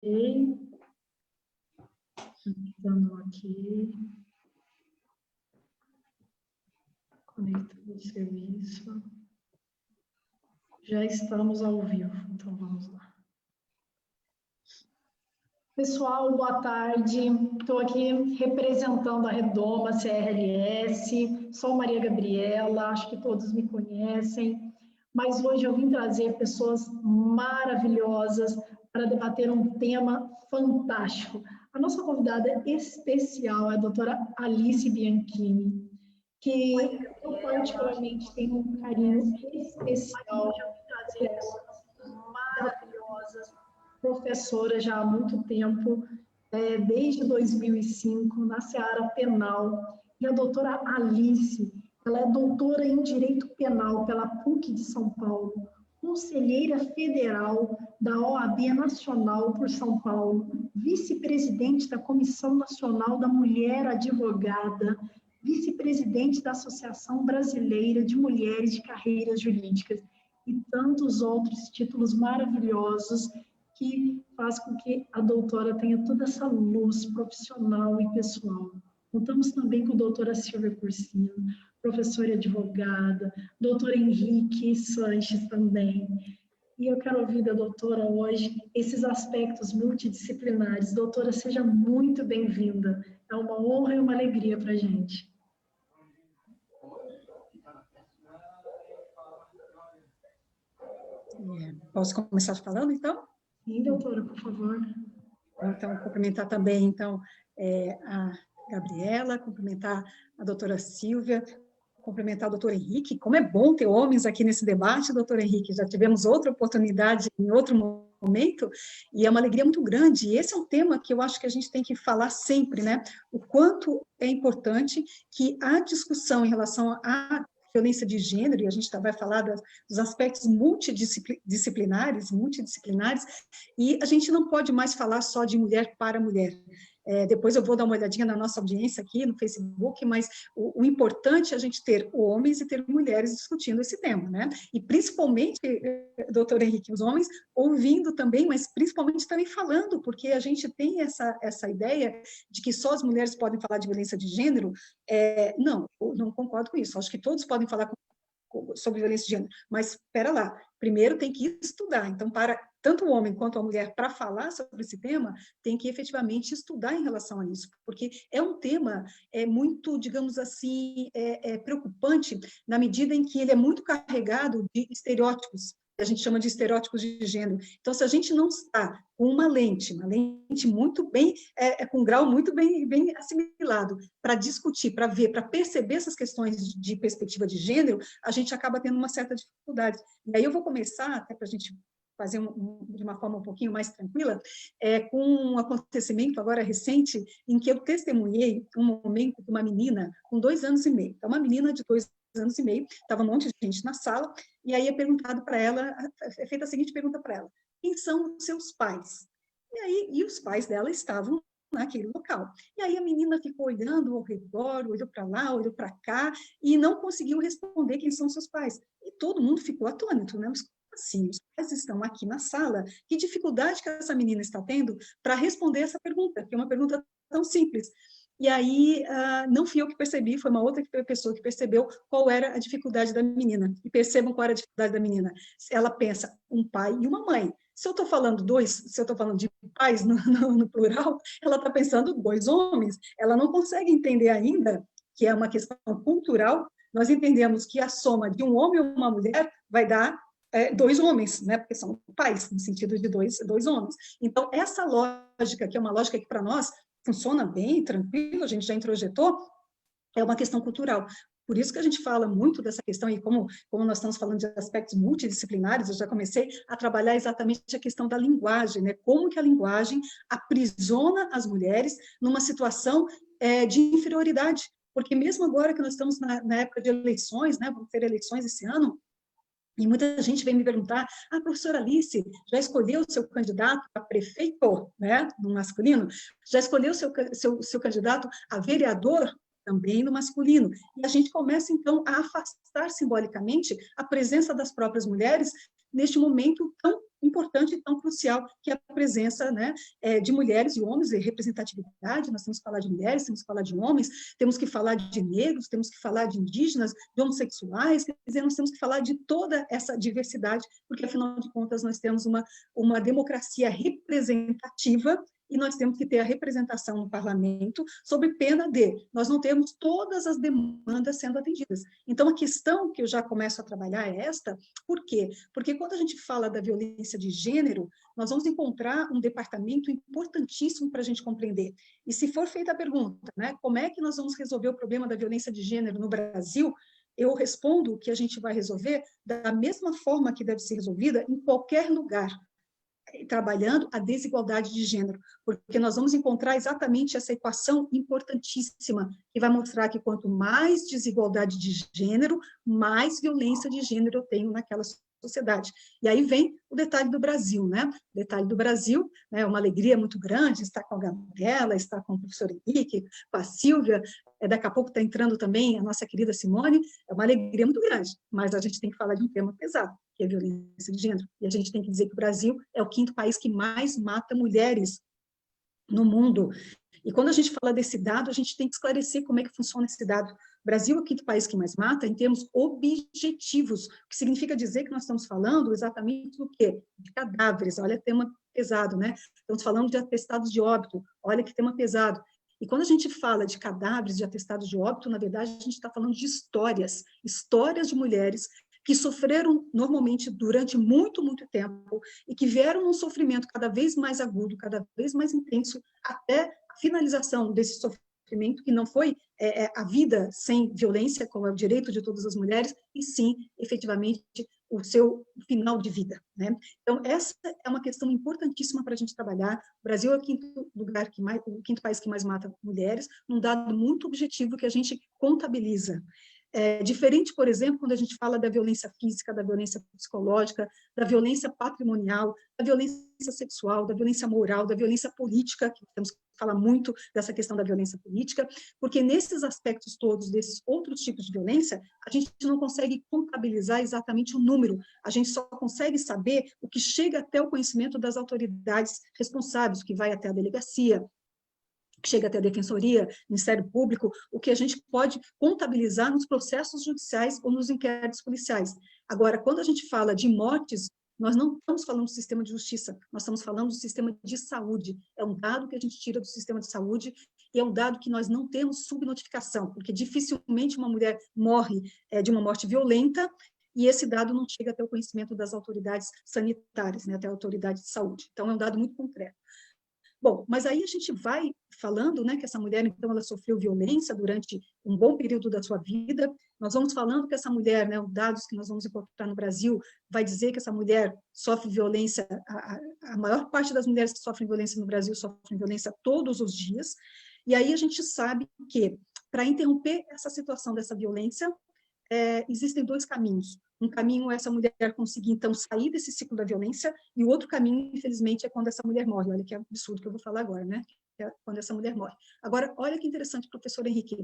Estamos aqui. Conectando o serviço. Já estamos ao vivo, então vamos lá. Pessoal, boa tarde. Estou aqui representando a Redoma CRLS. Sou Maria Gabriela, acho que todos me conhecem. Mas hoje eu vim trazer pessoas maravilhosas para debater um tema fantástico. A nossa convidada especial é a doutora Alice Bianchini, que eu particularmente tenho um carinho especial por ela, maravilhosas, professora já há muito tempo, desde 2005, na seara penal. E a doutora Alice, ela é doutora em Direito Penal pela PUC de São Paulo, conselheira federal da OAB Nacional por São Paulo, vice-presidente da Comissão Nacional da Mulher Advogada, vice-presidente da Associação Brasileira de Mulheres de Carreiras Jurídicas e tantos outros títulos maravilhosos que faz com que a doutora tenha toda essa luz profissional e pessoal. Contamos também com a doutora Silvia Cursino, professora e advogada, doutor Henrique Sanches também. E eu quero ouvir da doutora hoje esses aspectos multidisciplinares. Doutora, seja muito bem-vinda. É uma honra e uma alegria para a gente. Posso começar falando, então? Sim, doutora, por favor. Então, cumprimentar também, então, a Gabriela, cumprimentar a doutora Silvia, cumprimentar o doutor Henrique. Como é bom ter homens aqui nesse debate, doutor Henrique, já tivemos outra oportunidade em outro momento, e é uma alegria muito grande, e esse é um tema que eu acho que a gente tem que falar sempre, né? O quanto é importante que a discussão em relação à violência de gênero, e a gente vai falar dos aspectos multidisciplinares, e a gente não pode mais falar só de mulher para mulher. Depois eu vou dar uma olhadinha na nossa audiência aqui no Facebook, mas o importante é a gente ter homens e ter mulheres discutindo esse tema, né? E principalmente, doutor Henrique, os homens ouvindo também, mas principalmente também falando, porque a gente tem essa ideia de que só as mulheres podem falar de violência de gênero. Não, eu não concordo com isso. Acho que todos podem falar sobre violência de gênero, mas espera lá, primeiro tem que estudar. Então, para tanto o homem quanto a mulher, para falar sobre esse tema, tem que efetivamente estudar em relação a isso, porque é um tema muito, digamos assim, preocupante, na medida em que ele é muito carregado de estereótipos, que a gente chama de estereótipos de gênero. Então, se a gente não está com uma lente muito bem, com um grau muito bem assimilado, para discutir, para ver, para perceber essas questões de perspectiva de gênero, a gente acaba tendo uma certa dificuldade. E aí eu vou começar, até para a gente fazer de uma forma um pouquinho mais tranquila, com um acontecimento agora recente, em que eu testemunhei um momento de uma menina com 2 anos e meio. Então, uma menina de 2 anos e meio, estava um monte de gente na sala, e aí é perguntado para ela, é feita a seguinte pergunta para ela: quem são os seus pais? E os pais dela estavam naquele local. E aí a menina ficou olhando ao redor, olhou para lá, olhou para cá, e não conseguiu responder quem são seus pais. E todo mundo ficou atônito, né? Mas assim, os pais estão aqui na sala, que dificuldade que essa menina está tendo para responder essa pergunta, que é uma pergunta tão simples. E aí, não fui eu que percebi, foi uma outra pessoa que percebeu qual era a dificuldade da menina. E percebam qual era a dificuldade da menina. Ela pensa, um pai e uma mãe. Se eu estou falando se eu estou falando de pais no plural, ela está pensando 2 homens. Ela não consegue entender ainda que é uma questão cultural. Nós entendemos que a soma de um homem e uma mulher vai dar 2 homens, né? Porque são pais, no sentido de dois homens. Então, essa lógica, que é uma lógica que para nós funciona bem, tranquilo, a gente já introjetou, é uma questão cultural. Por isso que a gente fala muito dessa questão, e como nós estamos falando de aspectos multidisciplinares, eu já comecei a trabalhar exatamente a questão da linguagem, né? Como que a linguagem aprisiona as mulheres numa situação de inferioridade. Porque mesmo agora que nós estamos na época de eleições, né? Vamos ter eleições esse ano, e muita gente vem me perguntar, professora Alice, já escolheu o seu candidato a prefeito, né, no masculino? Já escolheu o seu candidato a vereador? Também no masculino. E a gente começa, então, a afastar simbolicamente a presença das próprias mulheres neste momento tão importante e tão crucial, que é a presença, né, de mulheres e homens, e representatividade. Nós temos que falar de mulheres, temos que falar de homens, temos que falar de negros, temos que falar de indígenas, de homossexuais, quer dizer, nós temos que falar de toda essa diversidade, porque, afinal de contas, nós temos uma democracia representativa, e nós temos que ter a representação no parlamento, sob pena de nós não termos todas as demandas sendo atendidas. Então, a questão que eu já começo a trabalhar é esta. Por quê? Porque quando a gente fala da violência de gênero, nós vamos encontrar um departamento importantíssimo para a gente compreender. E se for feita a pergunta, né, como é que nós vamos resolver o problema da violência de gênero no Brasil, eu respondo que a gente vai resolver da mesma forma que deve ser resolvida em qualquer lugar, trabalhando a desigualdade de gênero, porque nós vamos encontrar exatamente essa equação importantíssima, que vai mostrar que quanto mais desigualdade de gênero, mais violência de gênero eu tenho naquela sociedade. E aí vem o detalhe do Brasil, né? O detalhe do Brasil, né? Uma alegria muito grande estar com a Gabriela, estar com o professor Henrique, com a Silvia, daqui a pouco está entrando também a nossa querida Simone, é uma alegria muito grande, mas a gente tem que falar de um tema pesado, que é a violência de gênero, e a gente tem que dizer que o Brasil é o 5º país que mais mata mulheres no mundo. E quando a gente fala desse dado, a gente tem que esclarecer como é que funciona esse dado. O Brasil é o 5º país que mais mata em termos objetivos, o que significa dizer que nós estamos falando exatamente do quê? De cadáveres, olha, tema pesado, né? Estamos falando de atestados de óbito, olha que tema pesado. E quando a gente fala de cadáveres, de atestados de óbito, na verdade, a gente está falando de histórias de mulheres que sofreram normalmente durante muito, muito tempo e que vieram num sofrimento cada vez mais agudo, cada vez mais intenso, até a finalização desse sofrimento, que não foi a vida sem violência, como é o direito de todas as mulheres, e sim, efetivamente, o seu final de vida, né? Então, essa é uma questão importantíssima para a gente trabalhar. O Brasil é o 5º país que mais mata mulheres, num dado muito objetivo que a gente contabiliza. Diferente, por exemplo, quando a gente fala da violência física, da violência psicológica, da violência patrimonial, da violência sexual, da violência moral, da violência política, que temos que falar muito dessa questão da violência política, porque nesses aspectos todos, desses outros tipos de violência, a gente não consegue contabilizar exatamente o número, a gente só consegue saber o que chega até o conhecimento das autoridades responsáveis, que vai até a delegacia, que chega até a Defensoria, Ministério Público, o que a gente pode contabilizar nos processos judiciais ou nos inquéritos policiais. Agora, quando a gente fala de mortes, nós não estamos falando do sistema de justiça, nós estamos falando do sistema de saúde. É um dado que a gente tira do sistema de saúde e é um dado que nós não temos subnotificação, porque dificilmente uma mulher morre de uma morte violenta e esse dado não chega até o conhecimento das autoridades sanitárias, né, até a autoridade de saúde. Então, é um dado muito concreto. Bom, mas aí a gente vai falando, né, que essa mulher, então, ela sofreu violência durante um bom período da sua vida. Nós vamos falando que essa mulher, né, os dados que nós vamos encontrar no Brasil, vai dizer que essa mulher sofre violência, a maior parte das mulheres que sofrem violência no Brasil sofrem violência todos os dias. E aí a gente sabe que, para interromper essa situação dessa violência, existem 2 caminhos. Um caminho é essa mulher conseguir, então, sair desse ciclo da violência, e o outro caminho, infelizmente, é quando essa mulher morre. Olha que absurdo que eu vou falar agora, né? É quando essa mulher morre. Agora, olha que interessante, professor Henrique.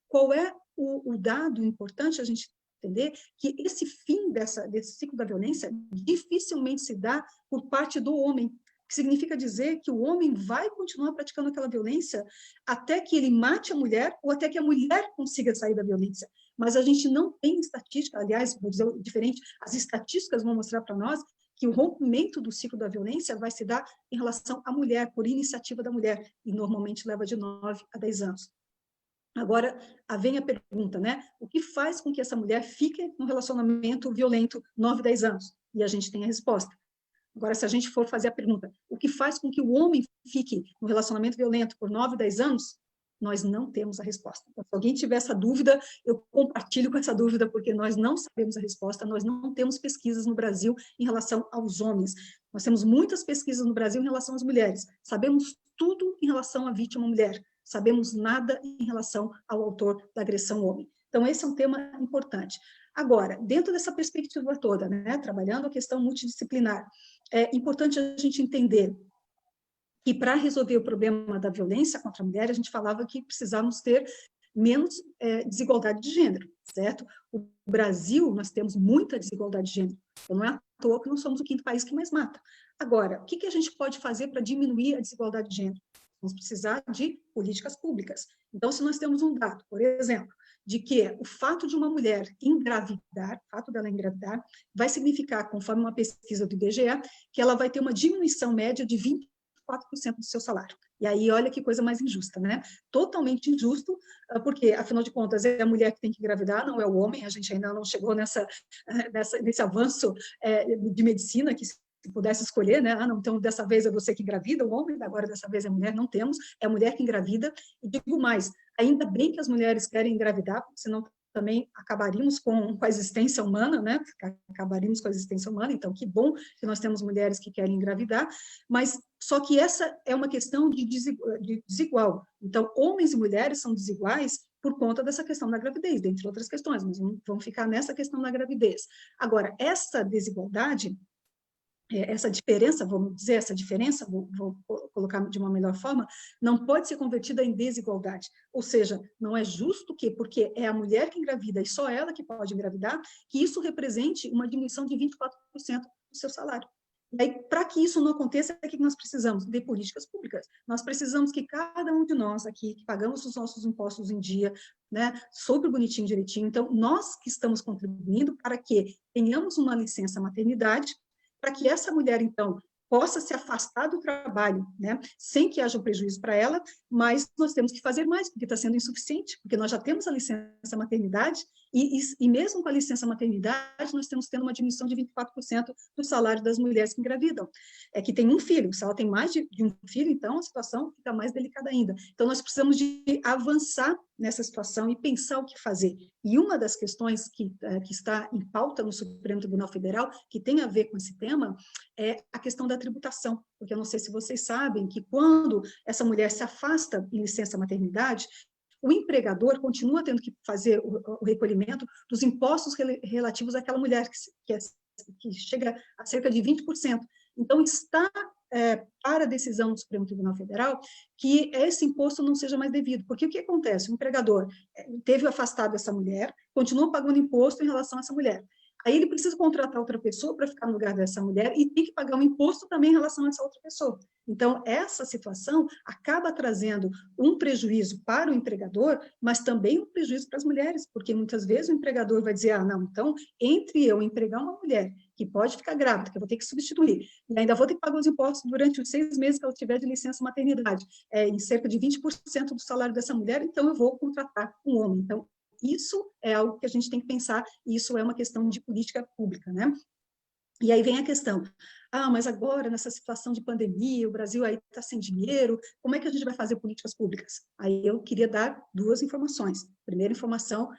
Qual é o dado importante a gente entender? Que esse fim desse ciclo da violência dificilmente se dá por parte do homem, que significa dizer que o homem vai continuar praticando aquela violência até que ele mate a mulher ou até que a mulher consiga sair da violência. Mas a gente não tem estatística, aliás, vou dizer diferente, as estatísticas vão mostrar para nós que o rompimento do ciclo da violência vai se dar em relação à mulher, por iniciativa da mulher, e normalmente leva de 9 a 10 anos. Agora, vem a pergunta, né? O que faz com que essa mulher fique num relacionamento violento 9, 10 anos? E a gente tem a resposta. Agora, se a gente for fazer a pergunta, o que faz com que o homem fique no relacionamento violento por 9, 10 anos? Nós não temos a resposta. Então, se alguém tiver essa dúvida, eu compartilho com essa dúvida, porque nós não sabemos a resposta, nós não temos pesquisas no Brasil em relação aos homens. Nós temos muitas pesquisas no Brasil em relação às mulheres. Sabemos tudo em relação à vítima mulher. Sabemos nada em relação ao autor da agressão homem. Então, esse é um tema importante. Agora, dentro dessa perspectiva toda, né, trabalhando a questão multidisciplinar, é importante a gente entender que para resolver o problema da violência contra a mulher, a gente falava que precisávamos ter menos desigualdade de gênero, certo? O Brasil, nós temos muita desigualdade de gênero, então não é à toa que nós somos o 5º país que mais mata. Agora, o que a gente pode fazer para diminuir a desigualdade de gênero? Vamos precisar de políticas públicas. Então, se nós temos um dado, por exemplo, de que o fato de uma mulher engravidar, o fato dela engravidar, vai significar, conforme uma pesquisa do IBGE, que ela vai ter uma diminuição média de 24% do seu salário. E aí, olha que coisa mais injusta, né? Totalmente injusto, porque, afinal de contas, é a mulher que tem que engravidar, não é o homem, a gente ainda não chegou nesse avanço de medicina que se pudesse escolher, né? Ah, não, então dessa vez é você que engravida, o homem, agora dessa vez é a mulher, não temos, é a mulher que engravida, e digo mais, ainda bem que as mulheres querem engravidar, porque senão também acabaríamos com a existência humana, né? Acabaríamos com a existência humana, então que bom que nós temos mulheres que querem engravidar, mas só que essa é uma questão de desigual. Então, homens e mulheres são desiguais por conta dessa questão da gravidez, dentre outras questões, mas vamos ficar nessa questão da gravidez. Agora, essa desigualdade, essa diferença, vamos dizer, vou colocar de uma melhor forma, não pode ser convertida em desigualdade. Ou seja, não é justo que, porque é a mulher que engravida e só ela que pode engravidar, que isso represente uma diminuição de 24% do seu salário. E aí, para que isso não aconteça, o que nós precisamos? De políticas públicas. Nós precisamos que cada um de nós aqui, que pagamos os nossos impostos em dia, né, sobre bonitinho, direitinho, então, nós que estamos contribuindo para que tenhamos uma licença maternidade, para que essa mulher, então, possa se afastar do trabalho, né, sem que haja um prejuízo para ela, mas nós temos que fazer mais, porque está sendo insuficiente, porque nós já temos a licença maternidade, e mesmo com a licença maternidade, nós estamos tendo uma diminuição de 24% do salário das mulheres que engravidam, que tem um filho. Se ela tem mais de um filho, então a situação fica mais delicada ainda. Então, nós precisamos de avançar nessa situação e pensar o que fazer. E uma das questões que está em pauta no Supremo Tribunal Federal, que tem a ver com esse tema, é a questão da tributação, porque eu não sei se vocês sabem que quando essa mulher se afasta em licença maternidade, o empregador continua tendo que fazer o recolhimento dos impostos relativos àquela mulher, que chega a cerca de 20%. Então, está para a decisão do Supremo Tribunal Federal que esse imposto não seja mais devido. Porque o que acontece? O empregador teve afastado essa mulher, continua pagando imposto em relação a essa mulher. Aí ele precisa contratar outra pessoa para ficar no lugar dessa mulher e tem que pagar um imposto também em relação a essa outra pessoa. Então, essa situação acaba trazendo um prejuízo para o empregador, mas também um prejuízo para as mulheres, porque muitas vezes o empregador vai dizer, não, então, entre eu empregar uma mulher que pode ficar grávida, que eu vou ter que substituir, e ainda vou ter que pagar os impostos durante os 6 meses que ela tiver de licença maternidade, em cerca de 20% do salário dessa mulher, então eu vou contratar um homem. Então, isso é algo que a gente tem que pensar, e isso é uma questão de política pública, né? E aí vem a questão, mas agora, nessa situação de pandemia, o Brasil aí está sem dinheiro, como é que a gente vai fazer políticas públicas? Aí eu queria dar 2 informações. Primeira informação,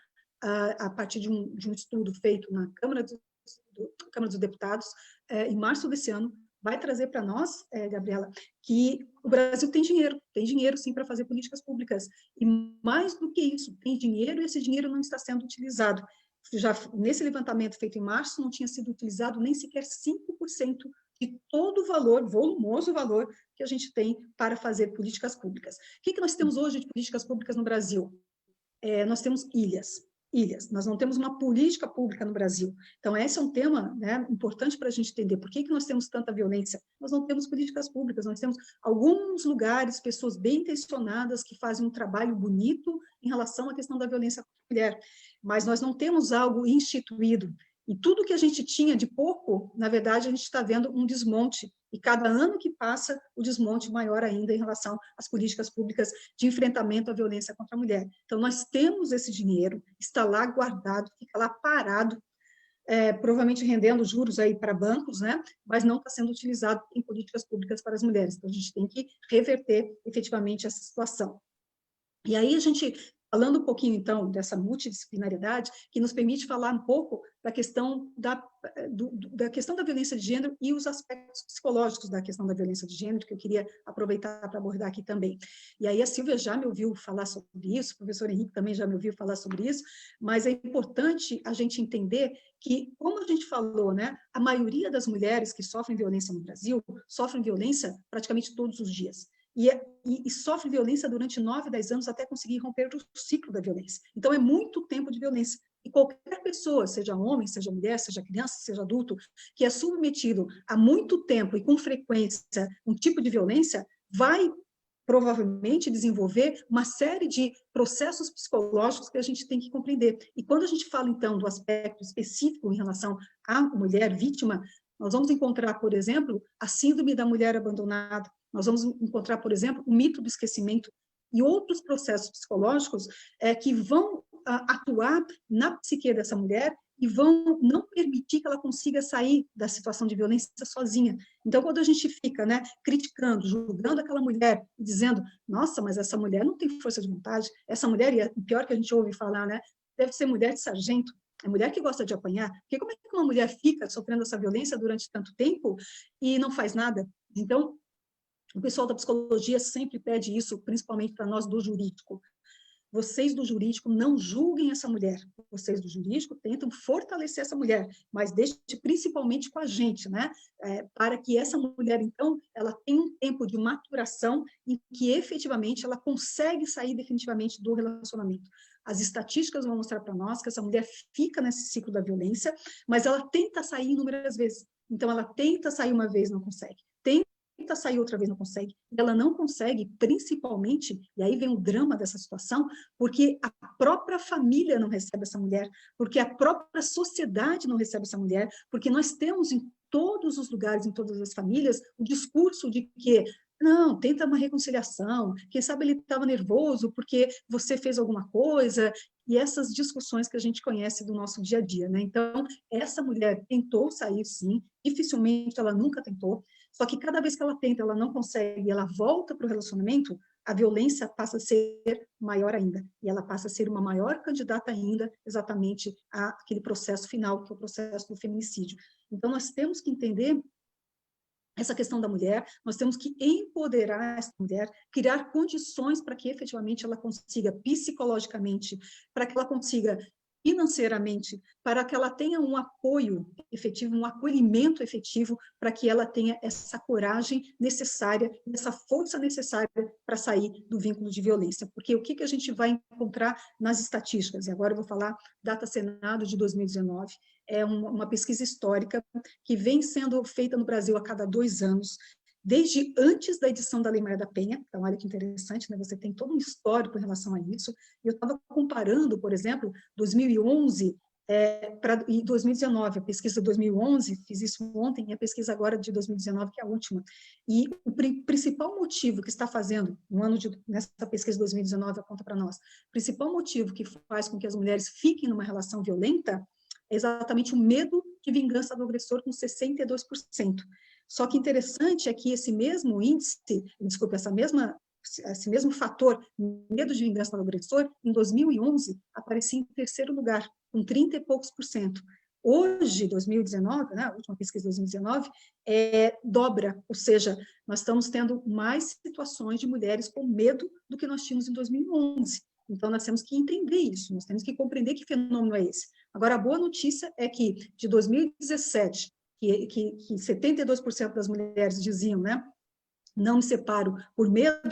a partir de um estudo feito na Câmara dos Deputados, em março desse ano, vai trazer para nós, Gabriela, que o Brasil tem dinheiro sim para fazer políticas públicas. E mais do que isso, tem dinheiro e esse dinheiro não está sendo utilizado. Já nesse levantamento feito em março, não tinha sido utilizado nem sequer 5% de todo o valor, volumoso valor, que a gente tem para fazer políticas públicas. O que nós temos hoje de políticas públicas no Brasil? Nós temos ilhas. Nós não temos uma política pública no Brasil. Então, esse é um tema, né, importante para a gente entender por que nós temos tanta violência. Nós não temos políticas públicas, nós temos alguns lugares, pessoas bem intencionadas que fazem um trabalho bonito em relação à questão da violência contra a mulher, mas nós não temos algo instituído. E tudo que a gente tinha de pouco, na verdade, a gente está vendo um desmonte. E cada ano que passa, o desmonte maior ainda em relação às políticas públicas de enfrentamento à violência contra a mulher. Então, nós temos esse dinheiro, está lá guardado, fica lá parado, provavelmente rendendo juros aí para bancos, né? Mas não está sendo utilizado em políticas públicas para as mulheres. Então, a gente tem que reverter efetivamente essa situação. E aí a gente, falando um pouquinho, então, dessa multidisciplinaridade, que nos permite falar um pouco da questão da questão da violência de gênero e os aspectos psicológicos da questão da violência de gênero, que eu queria aproveitar para abordar aqui também. E aí a Silvia já me ouviu falar sobre isso, o professor Henrique também já me ouviu falar sobre isso, mas é importante a gente entender que, como a gente falou, né, a maioria das mulheres que sofrem violência no Brasil sofrem violência praticamente todos os dias. e sofre violência durante 9, 10 anos até conseguir romper o ciclo da violência. Então, é muito tempo de violência. E qualquer pessoa, seja homem, seja mulher, seja criança, seja adulto, que é submetido há muito tempo e com frequência um tipo de violência, vai provavelmente desenvolver uma série de processos psicológicos que a gente tem que compreender. E quando a gente fala, então, do aspecto específico em relação à mulher vítima, nós vamos encontrar, por exemplo, a síndrome da mulher abandonada, nós vamos encontrar, por exemplo, o mito do esquecimento e outros processos psicológicos que vão atuar na psique dessa mulher e vão não permitir que ela consiga sair da situação de violência sozinha. Então, quando a gente fica, né, criticando, julgando aquela mulher, dizendo, nossa, mas essa mulher não tem força de vontade, essa mulher, e o pior que a gente ouve falar, né, deve ser mulher de sargento, é mulher que gosta de apanhar, porque como é que uma mulher fica sofrendo essa violência durante tanto tempo e não faz nada? Então, o pessoal da psicologia sempre pede isso, principalmente para nós do jurídico. Vocês do jurídico não julguem essa mulher, vocês do jurídico tentam fortalecer essa mulher, mas deixe principalmente com a gente, né? Para que essa mulher, então, ela tenha um tempo de maturação em que efetivamente ela consegue sair definitivamente do relacionamento. As estatísticas vão mostrar para nós que essa mulher fica nesse ciclo da violência, mas ela tenta sair inúmeras vezes. Então, ela tenta sair uma vez, não consegue. Tenta sair outra vez, não consegue. Ela não consegue, principalmente, e aí vem o drama dessa situação, porque a própria família não recebe essa mulher, porque a própria sociedade não recebe essa mulher, porque nós temos em todos os lugares, em todas as famílias, o discurso de que não, tenta uma reconciliação, quem sabe ele estava nervoso porque você fez alguma coisa, e essas discussões que a gente conhece do nosso dia a dia, né? Então, essa mulher tentou sair, sim, dificilmente ela nunca tentou, só que cada vez que ela tenta, ela não consegue, ela volta para o relacionamento, a violência passa a ser maior ainda, e ela passa a ser uma maior candidata ainda, exatamente, àquele processo final, que é o processo do feminicídio. Então, nós temos que entender essa questão da mulher, nós temos que empoderar essa mulher, criar condições para que efetivamente ela consiga psicologicamente, para que ela consiga financeiramente, para que ela tenha um apoio efetivo, um acolhimento efetivo, para que ela tenha essa coragem necessária, essa força necessária para sair do vínculo de violência. Porque o que a gente vai encontrar nas estatísticas? E agora eu vou falar Data Senado de 2019, é uma pesquisa histórica que vem sendo feita no Brasil a cada 2 anos, desde antes da edição da Lei Maria da Penha. Então, olha que interessante, né? Você tem todo um histórico em relação a isso. Eu estava comparando, por exemplo, 2011 e 2019, a pesquisa de 2011, fiz isso ontem, e a pesquisa agora de 2019, que é a última. E o principal motivo que está fazendo, nessa pesquisa de 2019, aponta para nós, o principal motivo que faz com que as mulheres fiquem numa relação violenta é exatamente o medo de vingança do agressor, com 62%. Só que interessante é que esse mesmo índice, desculpa, esse mesmo fator, medo de vingança do agressor, em 2011, aparecia em terceiro lugar, com 30 e poucos por cento. Hoje, 2019, né, a última pesquisa de 2019, dobra, ou seja, nós estamos tendo mais situações de mulheres com medo do que nós tínhamos em 2011. Então, nós temos que entender isso, nós temos que compreender que fenômeno é esse. Agora, a boa notícia é que, de 2017, que 72% das mulheres diziam, né, não me separo por medo,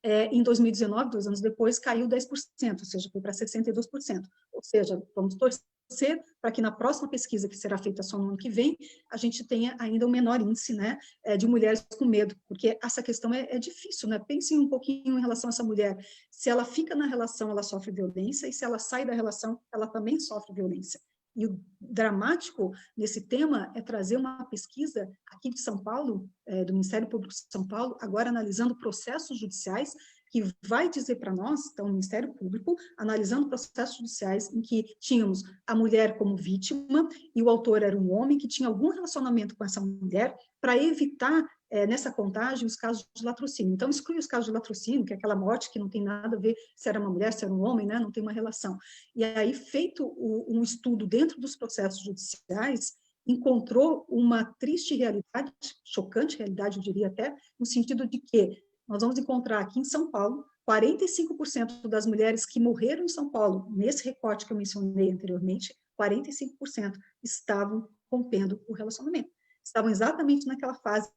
em 2019, 2 anos depois, caiu 10%, ou seja, foi para 62%. Ou seja, vamos torcer para que na próxima pesquisa, que será feita só no ano que vem, a gente tenha ainda um menor índice, né, de mulheres com medo, porque essa questão é difícil, né? Pensem um pouquinho em relação a essa mulher. Se ela fica na relação, ela sofre violência, e se ela sai da relação, ela também sofre violência. E o dramático nesse tema é trazer uma pesquisa aqui de São Paulo, do Ministério Público de São Paulo, agora analisando processos judiciais, que vai dizer para nós, então, o Ministério Público, analisando processos judiciais em que tínhamos a mulher como vítima e o autor era um homem que tinha algum relacionamento com essa mulher para evitar, nessa contagem, os casos de latrocínio. Então, exclui os casos de latrocínio, que é aquela morte que não tem nada a ver se era uma mulher, se era um homem, né? Não tem uma relação. E aí, feito um estudo dentro dos processos judiciais, encontrou uma triste realidade, chocante realidade, eu diria até, no sentido de que nós vamos encontrar aqui em São Paulo, 45% das mulheres que morreram em São Paulo, nesse recorte que eu mencionei anteriormente, 45% estavam rompendo o relacionamento. Estavam exatamente naquela fase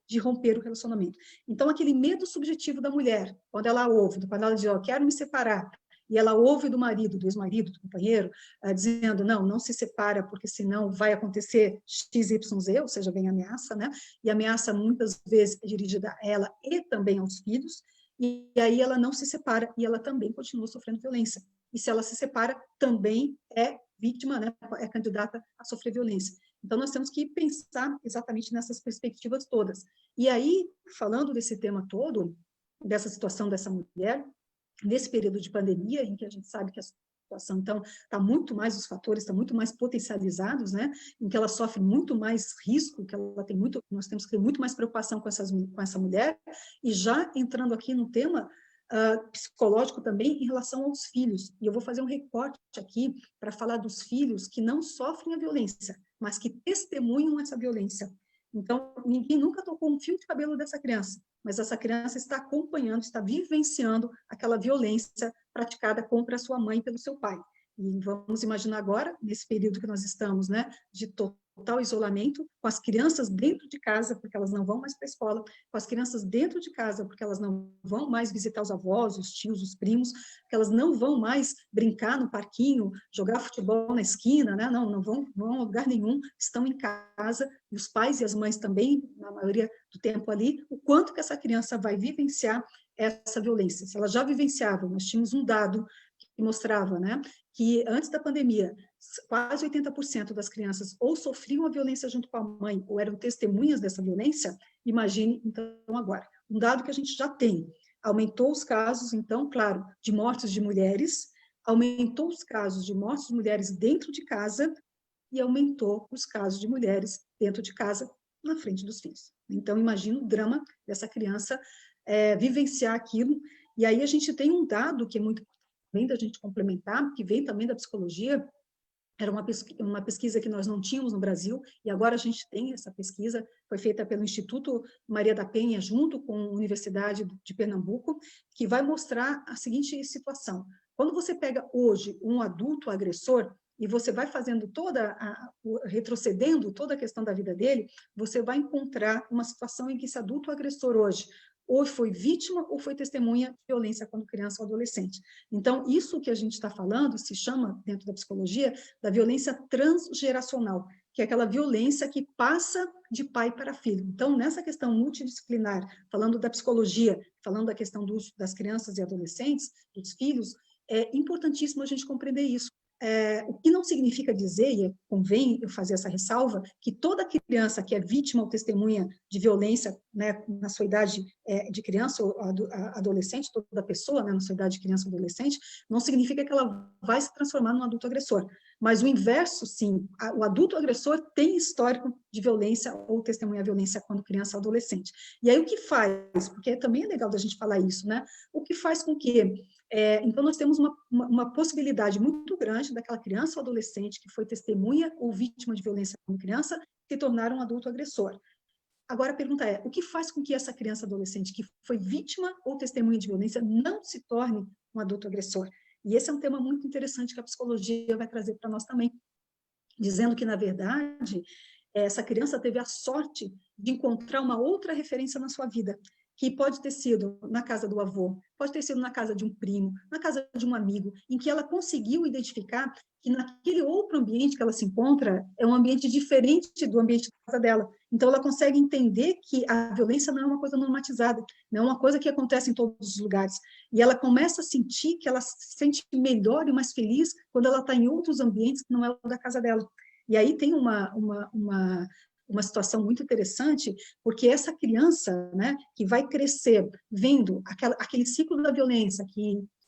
de romper o relacionamento. Então, aquele medo subjetivo da mulher, quando ela ouve, quando ela diz, ó, quero me separar, e ela ouve do marido, do ex-marido, do companheiro, dizendo, não se separa, porque senão vai acontecer XYZ, ou seja, vem ameaça, né? E a ameaça muitas vezes é dirigida a ela e também aos filhos, e aí ela não se separa, e ela também continua sofrendo violência. E se ela se separa, também é vítima, né? É candidata a sofrer violência. Então, nós temos que pensar exatamente nessas perspectivas todas. E aí, falando desse tema todo, dessa situação dessa mulher, nesse período de pandemia, em que a gente sabe que a situação, então, está muito mais, os fatores estão muito mais potencializados, né, em que ela sofre muito mais risco, que ela tem muito, nós temos que ter muito mais preocupação com essa mulher, e já entrando aqui no tema psicológico também em relação aos filhos, e eu vou fazer um recorte aqui para falar dos filhos que não sofrem a violência, mas que testemunham essa violência. Então, ninguém nunca tocou um fio de cabelo dessa criança, mas essa criança está acompanhando, está vivenciando aquela violência praticada contra a sua mãe e pelo seu pai. E vamos imaginar agora, nesse período que nós estamos, né, de total isolamento, com as crianças dentro de casa, porque elas não vão mais para a escola, com as crianças dentro de casa, porque elas não vão mais visitar os avós, os tios, os primos, porque elas não vão mais brincar no parquinho, jogar futebol na esquina, né? Não vão a lugar nenhum, estão em casa, e os pais e as mães também, na maioria do tempo ali, o quanto que essa criança vai vivenciar essa violência. Se ela já vivenciava, nós tínhamos um dado que mostrava, né, que antes da pandemia, quase 80% das crianças ou sofriam a violência junto com a mãe ou eram testemunhas dessa violência. Imagine, então, agora. Um dado que a gente já tem. Aumentou os casos, então, claro, de mortes de mulheres, aumentou os casos de mortes de mulheres dentro de casa e aumentou os casos de mulheres dentro de casa, na frente dos filhos. Então, imagina o drama dessa criança vivenciar aquilo. E aí a gente tem um dado que é muito vem da gente complementar, que vem também da psicologia, era uma pesquisa que nós não tínhamos no Brasil, e agora a gente tem essa pesquisa, foi feita pelo Instituto Maria da Penha, junto com a Universidade de Pernambuco, que vai mostrar a seguinte situação. Quando você pega hoje um adulto agressor, e você vai fazendo retrocedendo toda a questão da vida dele, você vai encontrar uma situação em que esse adulto agressor hoje ou foi vítima ou foi testemunha de violência quando criança ou adolescente. Então, isso que a gente está falando se chama, dentro da psicologia, da violência transgeracional, que é aquela violência que passa de pai para filho. Então, nessa questão multidisciplinar, falando da psicologia, falando da questão das crianças e adolescentes, dos filhos, é importantíssimo a gente compreender isso. O que não significa dizer, e convém eu fazer essa ressalva, que toda criança que é vítima ou testemunha de violência, né, na sua idade de criança ou adolescente, toda pessoa, né, na sua idade de criança ou adolescente, não significa que ela vai se transformar num adulto agressor. Mas o inverso, sim, o adulto agressor tem histórico de violência ou testemunha violência quando criança ou adolescente. E aí o que faz, porque também é legal da gente falar isso, né? O que faz com que então, nós temos uma possibilidade muito grande daquela criança ou adolescente que foi testemunha ou vítima de violência quando criança se tornar um adulto agressor. Agora, a pergunta é, o que faz com que essa criança ou adolescente que foi vítima ou testemunha de violência não se torne um adulto agressor? E esse é um tema muito interessante que a psicologia vai trazer para nós também, dizendo que, na verdade, essa criança teve a sorte de encontrar uma outra referência na sua vida, que pode ter sido na casa do avô, pode ter sido na casa de um primo, na casa de um amigo, em que ela conseguiu identificar que naquele outro ambiente que ela se encontra é um ambiente diferente do ambiente da casa dela. Então, ela consegue entender que a violência não é uma coisa normatizada, não é uma coisa que acontece em todos os lugares. E ela começa a sentir que ela se sente melhor e mais feliz quando ela está em outros ambientes que não é o da casa dela. E aí tem uma situação muito interessante, porque essa criança, né, que vai crescer vendo aquele ciclo da violência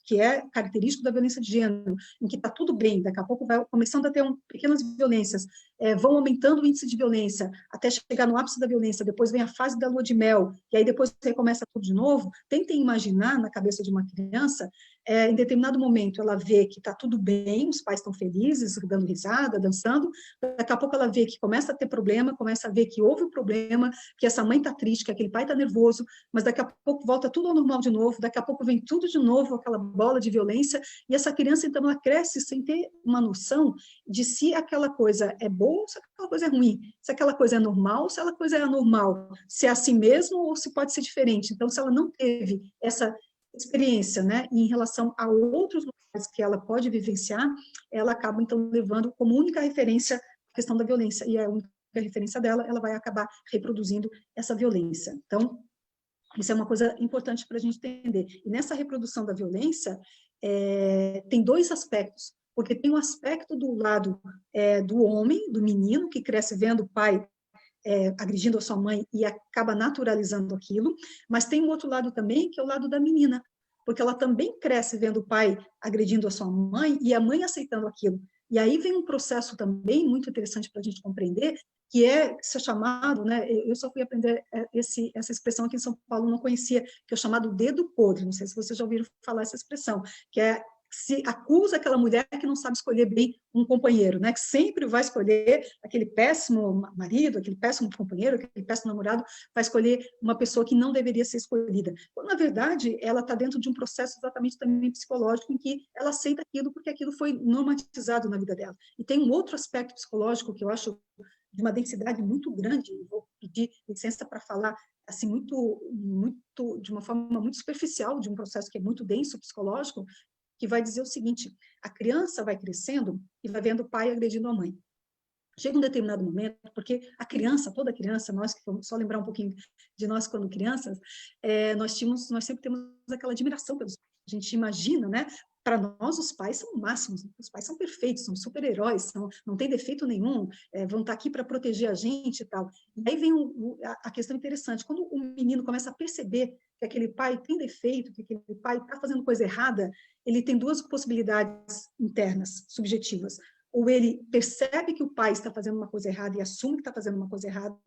que é característico da violência de gênero, em que está tudo bem, daqui a pouco vai começando a ter pequenas violências, vão aumentando o índice de violência, até chegar no ápice da violência, depois vem a fase da lua de mel, e aí depois recomeça tudo de novo. Tentem imaginar na cabeça de uma criança, em determinado momento ela vê que está tudo bem, os pais estão felizes, dando risada, dançando, daqui a pouco ela vê que começa a ter problema, começa a ver que houve um problema, que essa mãe está triste, que aquele pai está nervoso, mas daqui a pouco volta tudo ao normal de novo, daqui a pouco vem tudo de novo, aquela bola de violência, e essa criança, então, ela cresce sem ter uma noção de se aquela coisa é boa boa ou se aquela coisa é ruim, se aquela coisa é normal ou se aquela coisa é anormal, se é assim mesmo ou se pode ser diferente. Então, se ela não teve essa experiência, né, em relação a outros lugares que ela pode vivenciar, ela acaba, então, levando como única referência a questão da violência, e a única referência dela, ela vai acabar reproduzindo essa violência. Então, isso é uma coisa importante para a gente entender. E nessa reprodução da violência, tem dois aspectos, porque tem um aspecto do lado do homem, do menino, que cresce vendo o pai agredindo a sua mãe e acaba naturalizando aquilo, mas tem um outro lado também, que é o lado da menina, porque ela também cresce vendo o pai agredindo a sua mãe e a mãe aceitando aquilo. E aí vem um processo também muito interessante para a gente compreender, que é chamado, né, eu só fui aprender essa expressão aqui em São Paulo, não conhecia, que é o chamado dedo podre, não sei se vocês já ouviram falar essa expressão, que é se acusa aquela mulher que não sabe escolher bem um companheiro, né? Que sempre vai escolher aquele péssimo marido, aquele péssimo companheiro, aquele péssimo namorado, vai escolher uma pessoa que não deveria ser escolhida. Quando, na verdade, ela está dentro de um processo exatamente também psicológico em que ela aceita aquilo porque aquilo foi normatizado na vida dela. E tem um outro aspecto psicológico que eu acho de uma densidade muito grande, vou pedir licença para falar assim de uma forma muito superficial de um processo que é muito denso psicológico, que vai dizer o seguinte: a criança vai crescendo e vai vendo o pai agredindo a mãe. Chega um determinado momento, porque a criança, toda criança, nós que vamos só lembrar um pouquinho de nós quando crianças, nós sempre temos aquela admiração pelos pais. A gente imagina, né? Para nós, os pais são máximos, os pais são perfeitos, são super-heróis, não tem defeito nenhum, vão estar aqui para proteger a gente e tal. E aí vem a questão interessante: quando o menino começa a perceber que aquele pai tem defeito, que aquele pai está fazendo coisa errada, ele tem duas possibilidades internas, subjetivas. Ou ele percebe que o pai está fazendo uma coisa errada e assume que está fazendo uma coisa errada,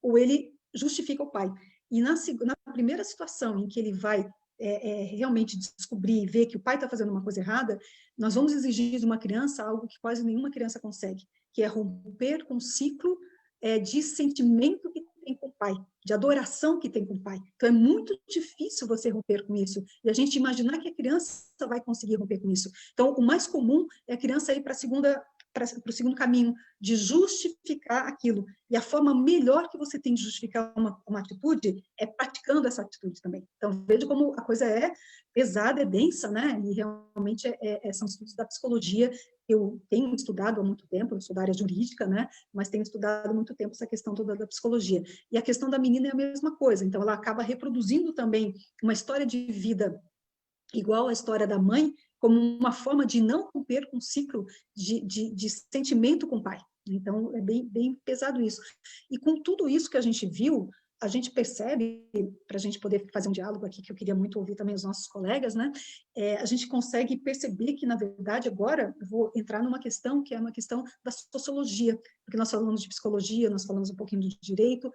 ou ele justifica o pai. E na primeira situação em que ele vai realmente descobrir e ver que o pai está fazendo uma coisa errada, nós vamos exigir de uma criança algo que quase nenhuma criança consegue, que é romper com o ciclo de sentimento que tem com o pai, de adoração que tem com o pai. Então, é muito difícil você romper com isso, e a gente imaginar que a criança vai conseguir romper com isso. Então, o mais comum é a criança ir para o segundo caminho, de justificar aquilo. E a forma melhor que você tem de justificar uma atitude é praticando essa atitude também. Então, veja como a coisa é pesada, é densa, né? E realmente são estudos da psicologia. Eu tenho estudado há muito tempo, eu sou da área jurídica, né? Mas tenho estudado há muito tempo essa questão toda da psicologia. E a questão da menina é a mesma coisa. Então, ela acaba reproduzindo também uma história de vida igual à história da mãe, como uma forma de não romper com um ciclo de sentimento com o pai. Então, é bem pesado isso. E com tudo isso que a gente viu, a gente percebe, para a gente poder fazer um diálogo aqui, que eu queria muito ouvir também os nossos colegas, né? A gente consegue perceber que, na verdade, agora, eu vou entrar numa questão que é uma questão da sociologia, porque nós falamos de psicologia, nós falamos um pouquinho de direito,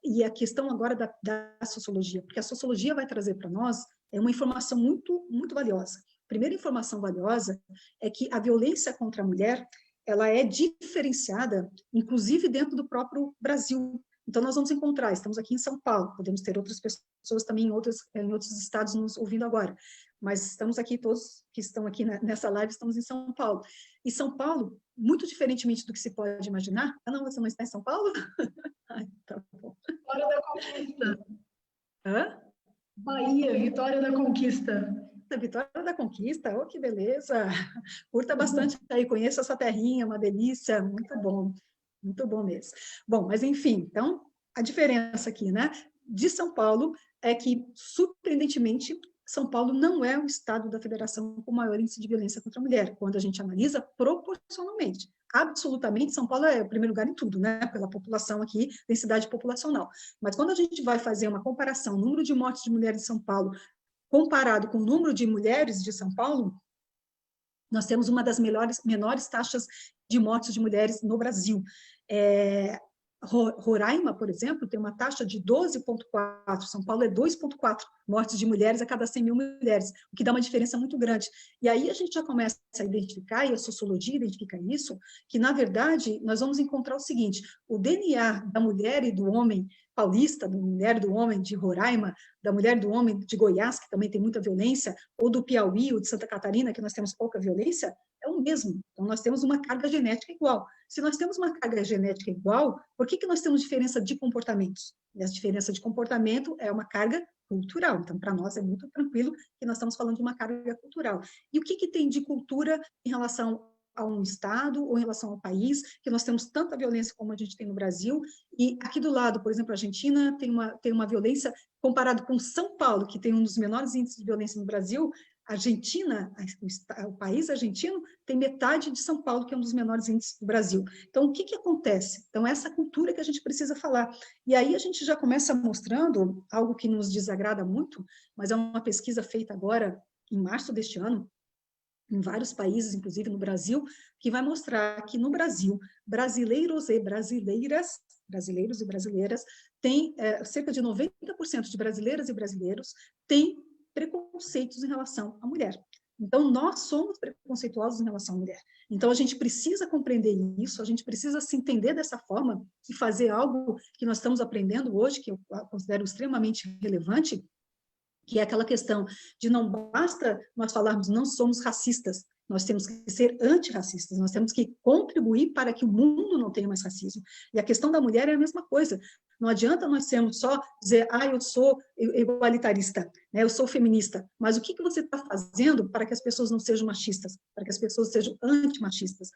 e a questão agora da sociologia, porque a sociologia vai trazer para nós uma informação muito, muito valiosa. A primeira informação valiosa é que a violência contra a mulher, ela é diferenciada, inclusive dentro do próprio Brasil. Então, nós vamos encontrar, estamos aqui em São Paulo, podemos ter outras pessoas também em outros estados nos ouvindo agora, mas estamos aqui, todos que estão aqui nessa live, estamos em São Paulo. E São Paulo, muito diferentemente do que se pode imaginar... Ah, não, você não está em São Paulo? Ai, tá bom. Vitória da Conquista. Hã? Bahia, Vitória da Conquista. Vitória da Conquista, oh, que beleza! Curta bastante aí, conheça essa terrinha, uma delícia, muito bom mesmo. Bom, mas enfim, então, a diferença aqui, né, de São Paulo é que, surpreendentemente, São Paulo não é o estado da federação com maior índice de violência contra a mulher, quando a gente analisa proporcionalmente. Absolutamente, São Paulo é o primeiro lugar em tudo, né, pela população aqui, densidade populacional. Mas quando a gente vai fazer uma comparação, número de mortes de mulheres em São Paulo comparado com o número de mulheres de São Paulo, nós temos uma das menores taxas de mortes de mulheres no Brasil. Roraima, por exemplo, tem uma taxa de 12,4, São Paulo é 2,4 mortes de mulheres a cada 100 mil mulheres, o que dá uma diferença muito grande. E aí a gente já começa a identificar, e a sociologia identifica isso, que, na verdade, nós vamos encontrar o seguinte: o DNA da mulher e do homem paulista, da mulher e do homem de Roraima, da mulher e do homem de Goiás, que também tem muita violência, ou do Piauí, ou de Santa Catarina, que nós temos pouca violência, é o mesmo. Então, nós temos uma carga genética igual. Se nós temos uma carga genética igual, por que nós temos diferença de comportamentos? E essa diferença de comportamento é uma carga cultural. Então, para nós é muito tranquilo que nós estamos falando de uma carga cultural. E o que tem de cultura em relação a um estado ou em relação ao país, que nós temos tanta violência como a gente tem no Brasil, e aqui do lado, por exemplo, a Argentina tem uma violência, comparado com São Paulo, que tem um dos menores índices de violência no Brasil, a Argentina, o país argentino, tem metade de São Paulo, que é um dos menores índices do Brasil. Então, o que acontece? Então, essa cultura que a gente precisa falar. E aí a gente já começa mostrando algo que nos desagrada muito, mas é uma pesquisa feita agora, em março deste ano, em vários países, inclusive no Brasil, que vai mostrar que no Brasil, brasileiros e brasileiras, brasileiros e brasileiras, tem cerca de 90% de brasileiras e brasileiros têm preconceitos em relação à mulher. Então, nós somos preconceituosos em relação à mulher. Então, a gente precisa compreender isso, a gente precisa se entender dessa forma e fazer algo que nós estamos aprendendo hoje, que eu considero extremamente relevante, que é aquela questão de não basta nós falarmos não somos racistas, nós temos que ser antirracistas, nós temos que contribuir para que o mundo não tenha mais racismo. E a questão da mulher é a mesma coisa. Não adianta nós sermos só dizer, eu sou igualitarista, né? Eu sou feminista, mas o que você está fazendo para que as pessoas não sejam machistas, para que as pessoas sejam antimachistas?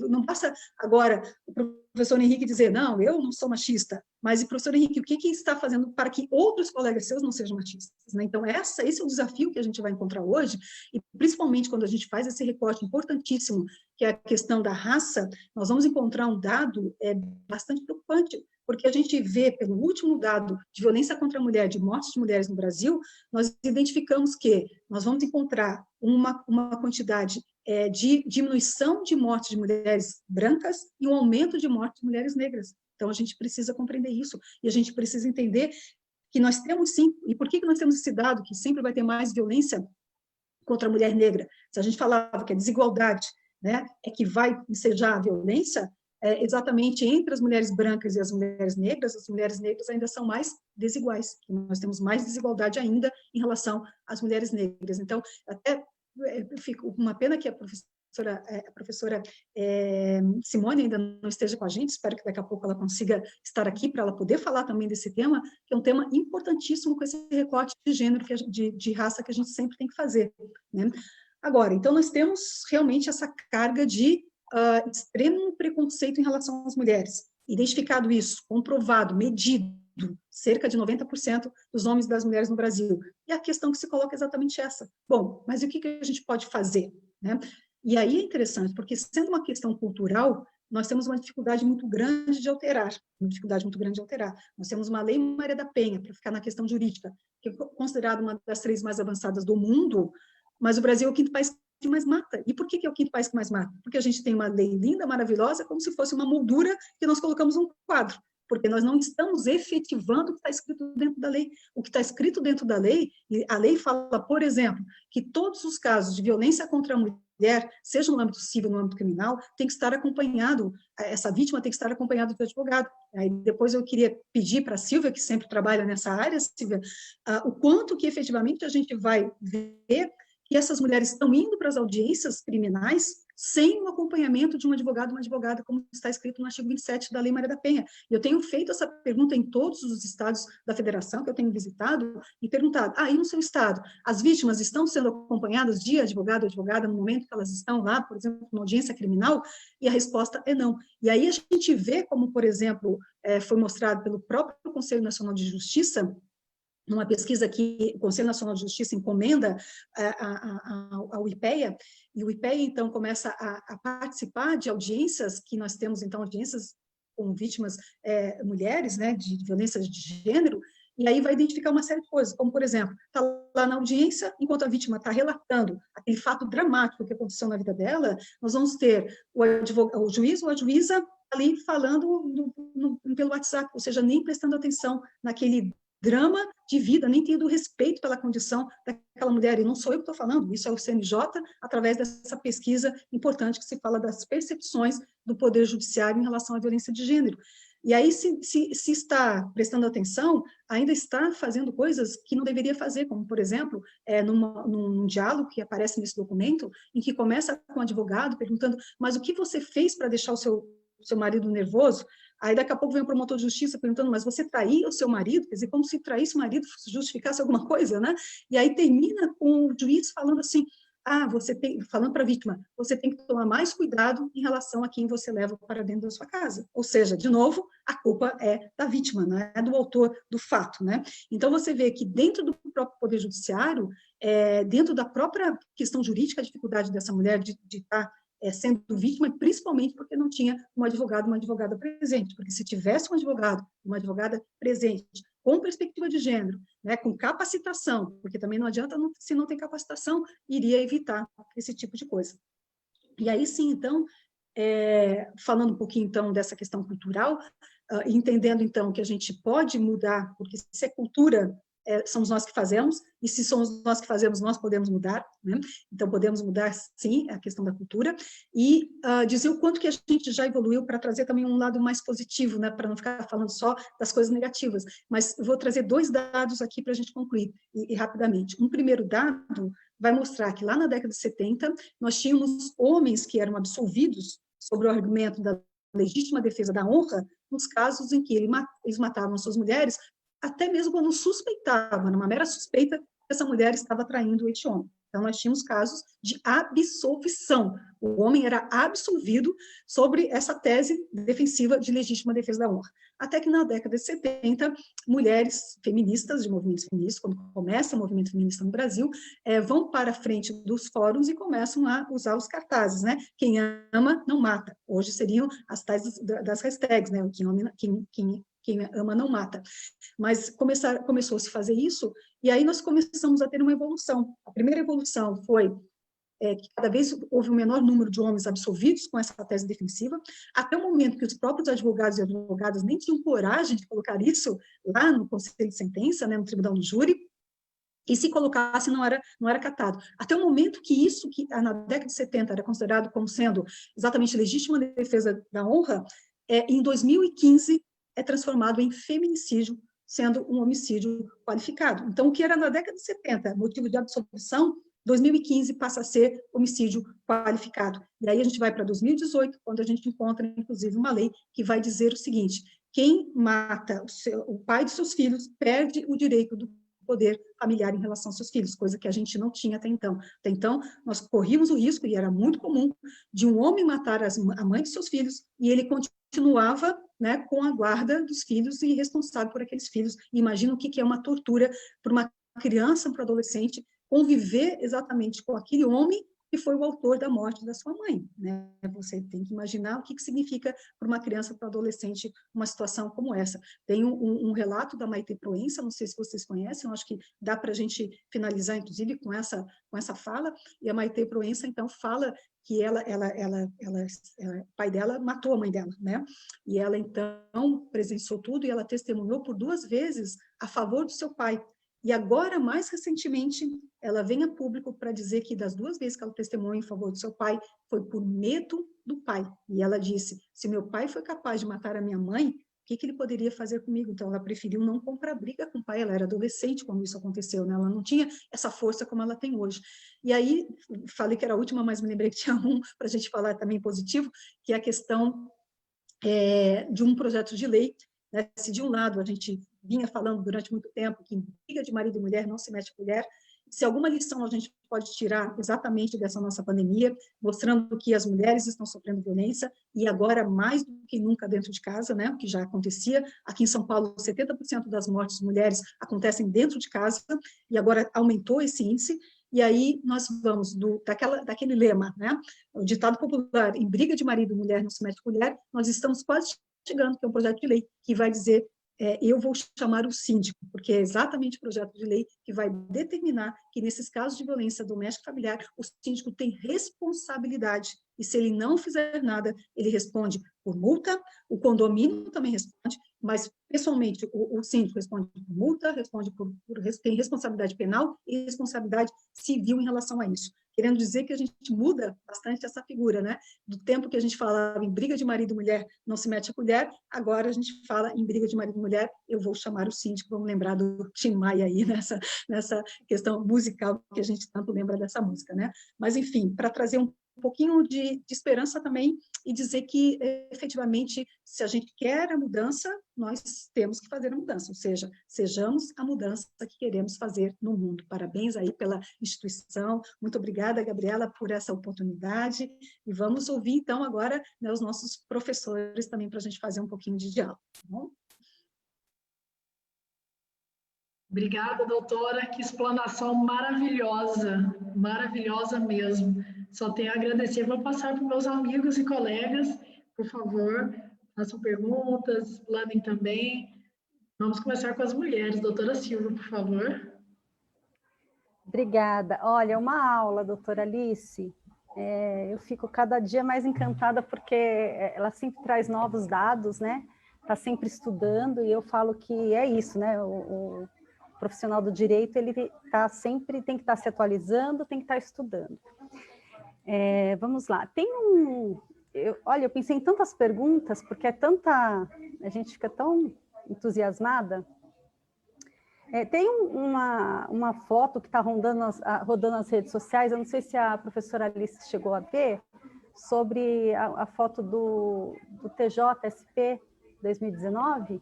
Não basta agora o professor Henrique dizer, não, eu não sou machista, mas, professor Henrique, o que está fazendo para que outros colegas seus não sejam machistas? Né? Então, esse é o desafio que a gente vai encontrar hoje, e principalmente quando a gente faz esse recorte importantíssimo, que é a questão da raça, nós vamos encontrar um dado bastante preocupante, porque a gente vê, pelo último dado de violência contra a mulher, de mortes de mulheres no Brasil, nós identificamos que nós vamos encontrar uma quantidade de diminuição de mortes de mulheres brancas e um aumento de mortes de mulheres negras. Então, a gente precisa compreender isso, e a gente precisa entender que nós temos sim, e por que nós temos esse dado, que sempre vai ter mais violência contra a mulher negra? Se a gente falava que a desigualdade, né, é que vai ensejar a violência, exatamente entre as mulheres brancas e as mulheres negras ainda são mais desiguais, nós temos mais desigualdade ainda em relação às mulheres negras. Então, até fico uma pena que a professora Simone ainda não esteja com a gente, espero que daqui a pouco ela consiga estar aqui para ela poder falar também desse tema, que é um tema importantíssimo com esse recorte de gênero, de raça que a gente sempre tem que fazer. Né? Agora, então nós temos realmente essa carga de extremo preconceito em relação às mulheres. Identificado isso, comprovado, medido, cerca de 90% dos homens e das mulheres no Brasil. E a questão que se coloca é exatamente essa. Bom, mas e o que a gente pode fazer? Né? E aí é interessante, porque sendo uma questão cultural, nós temos uma dificuldade muito grande de alterar, Nós temos uma lei Maria da Penha, para ficar na questão jurídica, que é considerada uma das 3 mais avançadas do mundo, mas o Brasil é o 5º país que mais mata. E por que é o 5º país que mais mata? Porque a gente tem uma lei linda, maravilhosa, como se fosse uma moldura que nós colocamos um quadro, porque nós não estamos efetivando o que está escrito dentro da lei. O que está escrito dentro da lei, e a lei fala, por exemplo, que todos os casos de violência contra a mulher, seja no âmbito civil ou no âmbito criminal, tem que estar acompanhado, essa vítima tem que estar acompanhada do advogado. Aí depois eu queria pedir para a Silvia, que sempre trabalha nessa área, Silvia, o quanto que efetivamente a gente vai ver que essas mulheres estão indo para as audiências criminais sem o acompanhamento de um advogado, uma advogada, como está escrito no artigo 27 da Lei Maria da Penha. Eu tenho feito essa pergunta em todos os estados da federação que eu tenho visitado e perguntado, e no seu estado, as vítimas estão sendo acompanhadas de advogado ou advogada no momento que elas estão lá, por exemplo, numa audiência criminal? E a resposta é não. E aí a gente vê como, por exemplo, foi mostrado pelo próprio Conselho Nacional de Justiça, numa pesquisa que o Conselho Nacional de Justiça encomenda ao IPEA, e o IPEA, então, começa a participar de audiências, que nós temos, então, audiências com vítimas mulheres, né, de violência de gênero, e aí vai identificar uma série de coisas, como, por exemplo, está lá na audiência, enquanto a vítima está relatando aquele fato dramático que aconteceu na vida dela, nós vamos ter o juiz ou a juíza ali falando pelo WhatsApp, ou seja, nem prestando atenção naquele drama de vida, nem tendo respeito pela condição aquela mulher, e não sou eu que estou falando, isso é o CNJ, através dessa pesquisa importante que se fala das percepções do Poder Judiciário em relação à violência de gênero. E aí, se está prestando atenção, ainda está fazendo coisas que não deveria fazer, como, por exemplo, num diálogo que aparece nesse documento, em que começa com o advogado perguntando, mas o que você fez para deixar o seu marido nervoso? Aí, daqui a pouco, vem o promotor de justiça perguntando, mas você traiu o seu marido? Quer dizer, como se traísse o marido justificasse alguma coisa, né? E aí termina com o juiz falando assim, falando para a vítima, você tem que tomar mais cuidado em relação a quem você leva para dentro da sua casa. Ou seja, de novo, a culpa é da vítima, não é do autor do fato, né? Então, você vê que dentro do próprio Poder Judiciário, dentro da própria questão jurídica, a dificuldade dessa mulher de estar sendo vítima, principalmente porque não tinha um advogado, uma advogada presente, porque se tivesse um advogado, uma advogada presente, com perspectiva de gênero, né, com capacitação, porque também não adianta, se não tem capacitação, iria evitar esse tipo de coisa. E aí sim, então, falando um pouquinho, então, dessa questão cultural, entendendo, então, que a gente pode mudar, porque se é cultura, somos nós que fazemos, e se somos nós que fazemos, nós podemos mudar, né? Então, podemos mudar, sim, a questão da cultura, e dizer o quanto que a gente já evoluiu para trazer também um lado mais positivo, né? Para não ficar falando só das coisas negativas, mas eu vou trazer 2 dados aqui para a gente concluir, e rapidamente. Um primeiro dado vai mostrar que lá na década de 70, nós tínhamos homens que eram absolvidos sobre o argumento da legítima defesa da honra, nos casos em que eles matavam suas mulheres, até mesmo quando suspeitava, numa mera suspeita, que essa mulher estava traindo este homem. Então, nós tínhamos casos de absolvição. O homem era absolvido sobre essa tese defensiva de legítima defesa da honra. Até que, na década de 70, mulheres feministas, de movimentos feministas, quando começa o movimento feminista no Brasil, vão para a frente dos fóruns e começam a usar os cartazes, né? Quem ama, não mata. Hoje seriam as tais das hashtags, né? Quem ama, não mata. Mas começou a se fazer isso, e aí nós começamos a ter uma evolução. A primeira evolução foi que cada vez houve um menor número de homens absolvidos com essa tese defensiva, até o momento que os próprios advogados e advogadas nem tinham coragem de colocar isso lá no conselho de sentença, né, no tribunal do júri, e se colocasse não era catado. Até o momento que isso, que na década de 70 era considerado como sendo exatamente legítima defesa da honra, em 2015 é transformado em feminicídio, sendo um homicídio qualificado. Então, o que era na década de 70 motivo de absolvição, 2015 passa a ser homicídio qualificado. E aí a gente vai para 2018, quando a gente encontra, inclusive, uma lei que vai dizer o seguinte: quem mata o pai de seus filhos perde o direito do poder familiar em relação aos seus filhos, coisa que a gente não tinha até então. Até então, nós corríamos o risco, e era muito comum, de um homem matar a mãe de seus filhos, e ele continuava, né, com a guarda dos filhos e responsável por aqueles filhos. E imagina o que é uma tortura para uma criança, para um adolescente, conviver exatamente com aquele homem que foi o autor da morte da sua mãe, né? Você tem que imaginar o que significa para uma criança, para um adolescente, uma situação como essa. Tem um relato da Maite Proença, não sei se vocês conhecem, eu acho que dá para a gente finalizar, inclusive, com essa fala, e a Maite Proença, então, fala que o pai dela matou a mãe dela, né? E ela, então, presenciou tudo, e ela testemunhou por 2 vezes a favor do seu pai. E agora, mais recentemente, ela vem a público para dizer que das 2 vezes que ela testemunhou em favor do seu pai, foi por medo do pai. E ela disse, se meu pai foi capaz de matar a minha mãe, o que ele poderia fazer comigo? Então, ela preferiu não comprar briga com o pai, ela era adolescente quando isso aconteceu, né? Ela não tinha essa força como ela tem hoje. E aí, falei que era a última, mas me lembrei que tinha para a gente falar também positivo, que é a questão de um projeto de lei, né? Se de um lado a gente vinha falando durante muito tempo que em briga de marido e mulher não se mete colher, se alguma lição a gente pode tirar exatamente dessa nossa pandemia, mostrando que as mulheres estão sofrendo violência, e agora mais do que nunca dentro de casa, né, o que já acontecia, aqui em São Paulo 70% das mortes de mulheres acontecem dentro de casa, e agora aumentou esse índice, e aí nós vamos daquele lema, né, o ditado popular, em briga de marido e mulher não se mete colher, nós estamos quase chegando, que é um projeto de lei que vai dizer, eu vou chamar o síndico, porque é exatamente o projeto de lei que vai determinar que nesses casos de violência doméstica e familiar, o síndico tem responsabilidade, e se ele não fizer nada, ele responde por multa, o condomínio também responde, mas, pessoalmente, o síndico responde por multa, tem responsabilidade penal e responsabilidade civil em relação a isso. Querendo dizer que a gente muda bastante essa figura, né? Do tempo que a gente falava em briga de marido e mulher, não se mete a colher, agora a gente fala em briga de marido e mulher, eu vou chamar o síndico, vamos lembrar do Tim Maia aí, nessa questão musical que a gente tanto lembra dessa música, né? Mas, enfim, para trazer um pouquinho de esperança também e dizer que, efetivamente, se a gente quer a mudança, nós temos que fazer a mudança, ou seja, sejamos a mudança que queremos fazer no mundo. Parabéns aí pela instituição, muito obrigada, Gabriela, por essa oportunidade, e vamos ouvir, então, agora, né, os nossos professores também, para a gente fazer um pouquinho de diálogo, tá bom? Obrigada, doutora, que explanação maravilhosa, maravilhosa mesmo. Só tenho a agradecer, vou passar para os meus amigos e colegas, por favor, façam perguntas, explanem também. Vamos começar com as mulheres. Doutora Silvia, por favor. Obrigada. Olha, uma aula, doutora Alice. Eu fico cada dia mais encantada porque ela sempre traz novos dados, né? Está sempre estudando e eu falo que é isso, né? O profissional do direito, ele tem que estar se atualizando, tem que estar estudando. Vamos lá. Olha, eu pensei em tantas perguntas, porque a gente fica tão entusiasmada. Tem uma foto que está rodando nas redes sociais, eu não sei se a professora Alice chegou a ver, sobre a foto do TJSP 2019,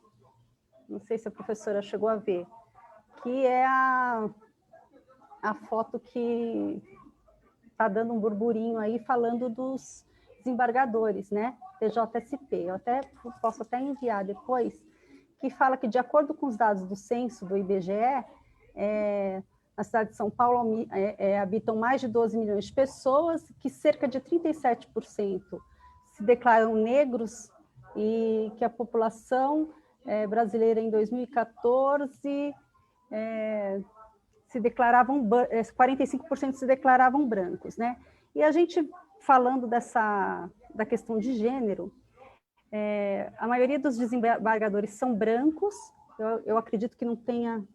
não sei se a professora chegou a ver, que é a foto que está dando um burburinho aí, falando dos desembargadores, né? TJSP, eu posso até enviar depois, que fala que, de acordo com os dados do censo do IBGE, na cidade de São Paulo habitam mais de 12 milhões de pessoas, que cerca de 37% se declaram negros, e que a população brasileira em 2014 45% se declaravam brancos, né? E a gente, falando da questão de gênero, a maioria dos desembargadores são brancos, eu acredito que não tenha...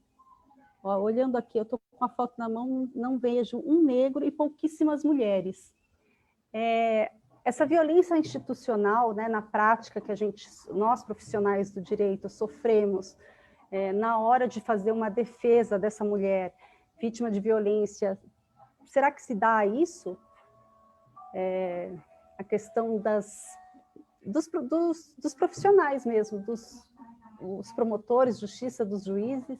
Ó, olhando aqui, eu estou com a foto na mão, não vejo um negro e pouquíssimas mulheres. Essa violência institucional, né, na prática, que nós profissionais do direito sofremos, na hora de fazer uma defesa dessa mulher vítima de violência, será que se dá a isso? A questão dos profissionais mesmo, dos promotores de justiça, dos juízes,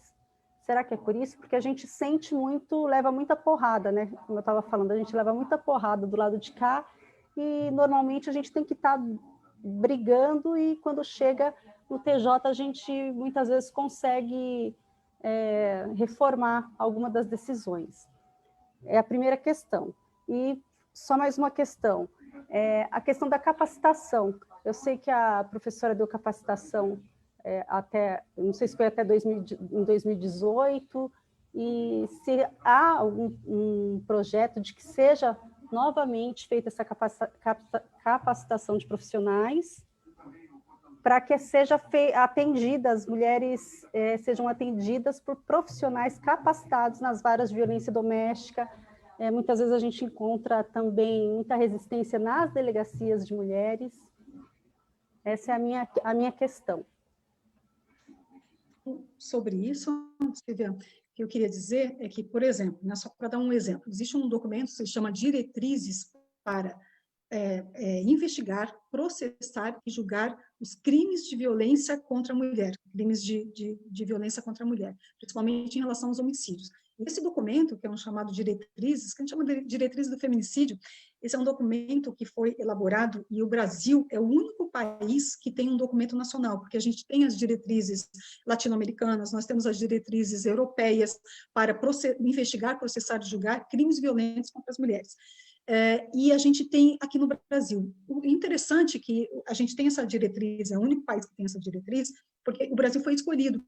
será que é por isso? Porque a gente sente muito, leva muita porrada, né? Como eu estava falando, a gente leva muita porrada do lado de cá, e normalmente a gente tem que estar brigando, e quando chega no TJ a gente muitas vezes consegue reformar alguma das decisões. É a primeira questão. E só mais uma questão, a questão da capacitação. Eu sei que a professora deu capacitação não sei se foi até 2018, e se há um projeto de que seja novamente feita essa capacitação de profissionais, para que seja atendida, as mulheres sejam atendidas por profissionais capacitados nas varas de violência doméstica. Muitas vezes a gente encontra também muita resistência nas delegacias de mulheres. Essa é a minha questão. Sobre isso, Silvia, o que eu queria dizer é que, por exemplo, só para dar um exemplo, existe um documento que se chama Diretrizes para investigar, processar e julgar os crimes de violência contra a mulher, crimes de violência contra a mulher, principalmente em relação aos homicídios. Esse documento, que é um chamado Diretrizes, que a gente chama de Diretrizes do Feminicídio, esse é um documento que foi elaborado, e o Brasil é o único país que tem um documento nacional, porque a gente tem as diretrizes latino-americanas, nós temos as diretrizes europeias para investigar, processar e julgar crimes violentos contra as mulheres. E a gente tem aqui no Brasil. O interessante é que a gente tem essa diretriz, é o único país que tem essa diretriz, porque o Brasil foi escolhido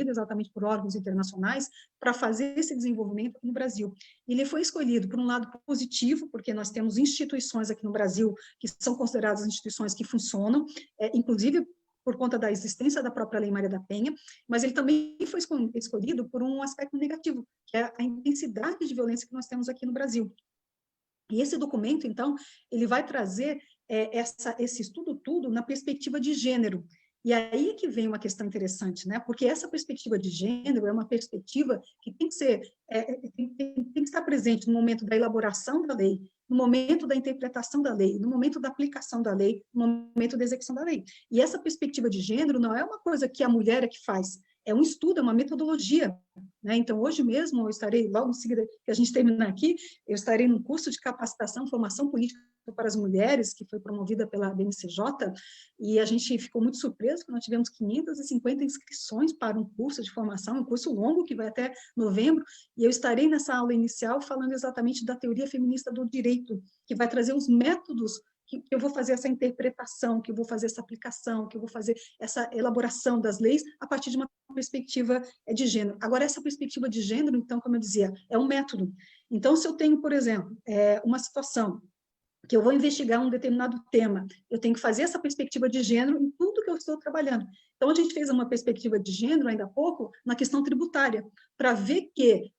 exatamente por órgãos internacionais para fazer esse desenvolvimento aqui no Brasil. Ele foi escolhido, por um lado, positivo, porque nós temos instituições aqui no Brasil que são consideradas instituições que funcionam, inclusive por conta da existência da própria Lei Maria da Penha, mas ele também foi escolhido por um aspecto negativo, que é a intensidade de violência que nós temos aqui no Brasil. E esse documento, então, ele vai trazer esse estudo tudo na perspectiva de gênero. E aí que vem uma questão interessante, né? Porque essa perspectiva de gênero é uma perspectiva que tem que ser, tem que estar presente no momento da elaboração da lei, no momento da interpretação da lei, no momento da aplicação da lei, no momento da execução da lei. E essa perspectiva de gênero não é uma coisa que a mulher é que faz, é um estudo, é uma metodologia, né? Então, hoje mesmo, eu estarei, logo em seguida que a gente terminar aqui, eu estarei num curso de capacitação, formação política para as mulheres, que foi promovida pela BNCJ, e a gente ficou muito surpreso, porque nós tivemos 550 inscrições para um curso de formação, um curso longo, que vai até novembro, e eu estarei nessa aula inicial falando exatamente da teoria feminista do direito, que vai trazer os métodos que eu vou fazer essa interpretação, que eu vou fazer essa aplicação, que eu vou fazer essa elaboração das leis a partir de uma perspectiva de gênero. Agora, essa perspectiva de gênero, então, como eu dizia, é um método. Então, se eu tenho, por exemplo, uma situação que eu vou investigar um determinado tema, eu tenho que fazer essa perspectiva de gênero em tudo que eu estou trabalhando. Então, a gente fez uma perspectiva de gênero, ainda há pouco, na questão tributária, para ver que,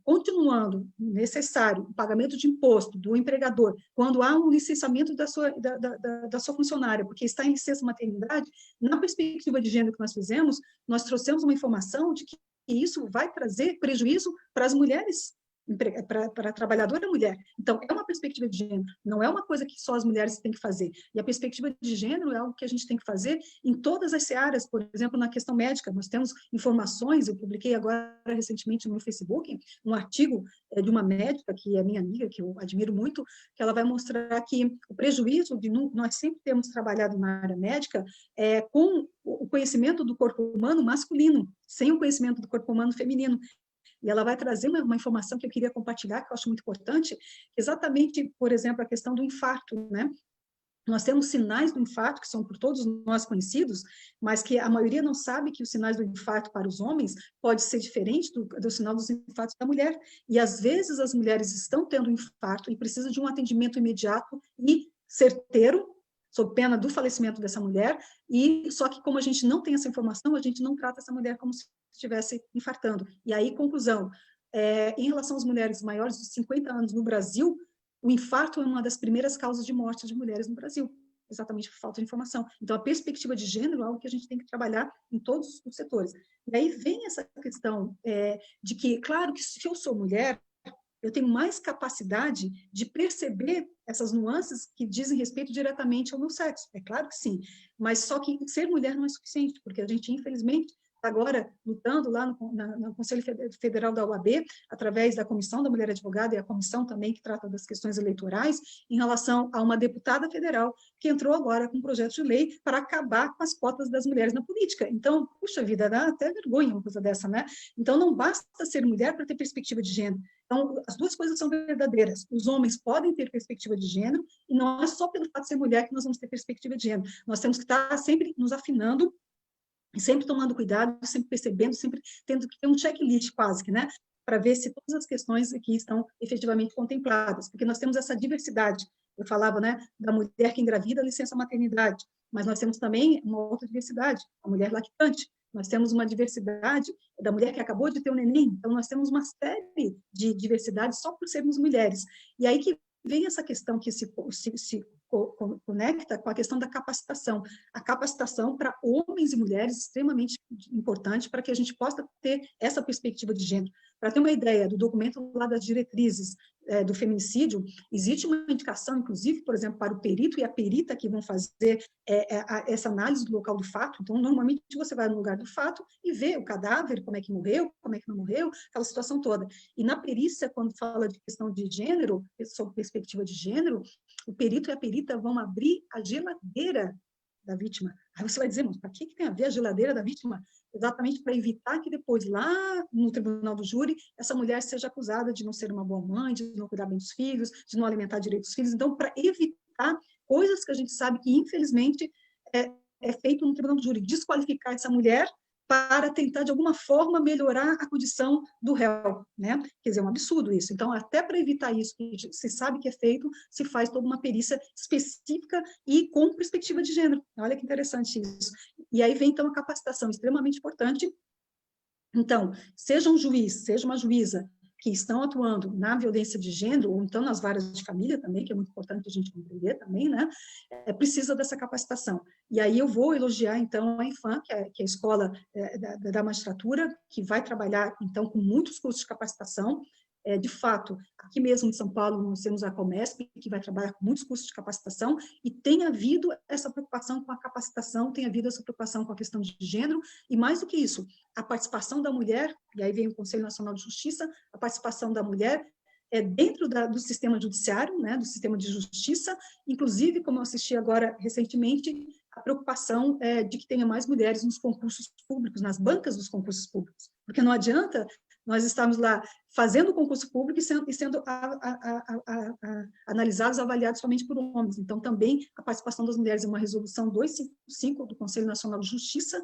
continuando necessário o pagamento de imposto do empregador, quando há um licenciamento da sua funcionária, porque está em licença maternidade, na perspectiva de gênero que nós fizemos, nós trouxemos uma informação de que isso vai trazer prejuízo para as mulheres, para a trabalhadora mulher. Então, é uma perspectiva de gênero, não é uma coisa que só as mulheres têm que fazer. E a perspectiva de gênero é algo que a gente tem que fazer em todas as searas, por exemplo, na questão médica. Nós temos informações, eu publiquei agora recentemente no meu Facebook, um artigo de uma médica, que é minha amiga, que eu admiro muito, que ela vai mostrar que o prejuízo de nós sempre temos trabalhado na área médica com o conhecimento do corpo humano masculino, sem o conhecimento do corpo humano feminino. E ela vai trazer uma informação que eu queria compartilhar, que eu acho muito importante, exatamente, por exemplo, a questão do infarto, né? Nós temos sinais do infarto, que são por todos nós conhecidos, mas que a maioria não sabe que os sinais do infarto para os homens pode ser diferente do sinal dos infartos da mulher. E, às vezes, as mulheres estão tendo infarto e precisam de um atendimento imediato e certeiro, sob pena do falecimento dessa mulher, e só que como a gente não tem essa informação, a gente não trata essa mulher como se estivesse infartando. E aí, conclusão, em relação às mulheres maiores de 50 anos no Brasil, o infarto é uma das primeiras causas de morte de mulheres no Brasil, exatamente por falta de informação. Então, a perspectiva de gênero é algo que a gente tem que trabalhar em todos os setores. E aí vem essa questão de que, claro que se eu sou mulher, eu tenho mais capacidade de perceber essas nuances que dizem respeito diretamente ao meu sexo. É claro que sim, mas só que ser mulher não é suficiente, porque a gente, infelizmente, está agora lutando lá no Conselho Federal da OAB, através da Comissão da Mulher Advogada e a comissão também que trata das questões eleitorais, em relação a uma deputada federal que entrou agora com um projeto de lei para acabar com as cotas das mulheres na política. Então, puxa vida, dá até vergonha uma coisa dessa, né? Então, não basta ser mulher para ter perspectiva de gênero. Então, as duas coisas são verdadeiras. Os homens podem ter perspectiva de gênero, e não é só pelo fato de ser mulher que nós vamos ter perspectiva de gênero. Nós temos que estar sempre nos afinando, sempre tomando cuidado, sempre percebendo, sempre tendo que ter um checklist quase que, né? Para ver se todas as questões aqui estão efetivamente contempladas, porque nós temos essa diversidade. Eu falava, né, da mulher que engravida, licença maternidade, mas nós temos também uma outra diversidade, a mulher lactante. Nós temos uma diversidade da mulher que acabou de ter um neném, então nós temos uma série de diversidades só por sermos mulheres. E aí que vem essa questão que se conecta com a questão da capacitação. A capacitação para homens e mulheres é extremamente importante para que a gente possa ter essa perspectiva de gênero. Para ter uma ideia do documento lá das diretrizes do feminicídio, existe uma indicação, inclusive, por exemplo, para o perito e a perita que vão fazer essa análise do local do fato. Então, normalmente, você vai no lugar do fato e vê o cadáver, como é que morreu, como é que não morreu, aquela situação toda. E na perícia, quando fala de questão de gênero, sobre perspectiva de gênero, o perito e a perita vão abrir a geladeira da vítima. Aí você vai dizer, mas para que tem a ver a geladeira da vítima? Exatamente para evitar que depois, lá no tribunal do júri, essa mulher seja acusada de não ser uma boa mãe, de não cuidar bem dos filhos, de não alimentar direito dos filhos. Então, para evitar coisas que a gente sabe que, infelizmente, é feito no tribunal do júri, desqualificar essa mulher para tentar, de alguma forma, melhorar a condição do réu, né? Quer dizer, é um absurdo isso. Então, até para evitar isso, que se sabe que é feito, se faz toda uma perícia específica e com perspectiva de gênero. Olha que interessante isso. E aí vem, então, a capacitação extremamente importante. Então, seja um juiz, seja uma juíza, que estão atuando na violência de gênero, ou então nas varas de família também, que é muito importante a gente compreender também, né? Precisa dessa capacitação. E aí eu vou elogiar, então, a IFAM, que é a escola da magistratura, que vai trabalhar, então, com muitos cursos de capacitação. De fato, aqui mesmo em São Paulo, nós temos a Comesp, que vai trabalhar com muitos cursos de capacitação, e tem havido essa preocupação com a capacitação, tem havido essa preocupação com a questão de gênero, e mais do que isso, a participação da mulher, e aí vem o Conselho Nacional de Justiça, a participação da mulher dentro do sistema judiciário, né, do sistema de justiça, inclusive, como eu assisti agora recentemente, a preocupação de que tenha mais mulheres nos concursos públicos, nas bancas dos concursos públicos, porque não adianta nós estamos lá fazendo o concurso público e sendo analisados, avaliados somente por homens. Então, também a participação das mulheres em uma resolução 255 do Conselho Nacional de Justiça,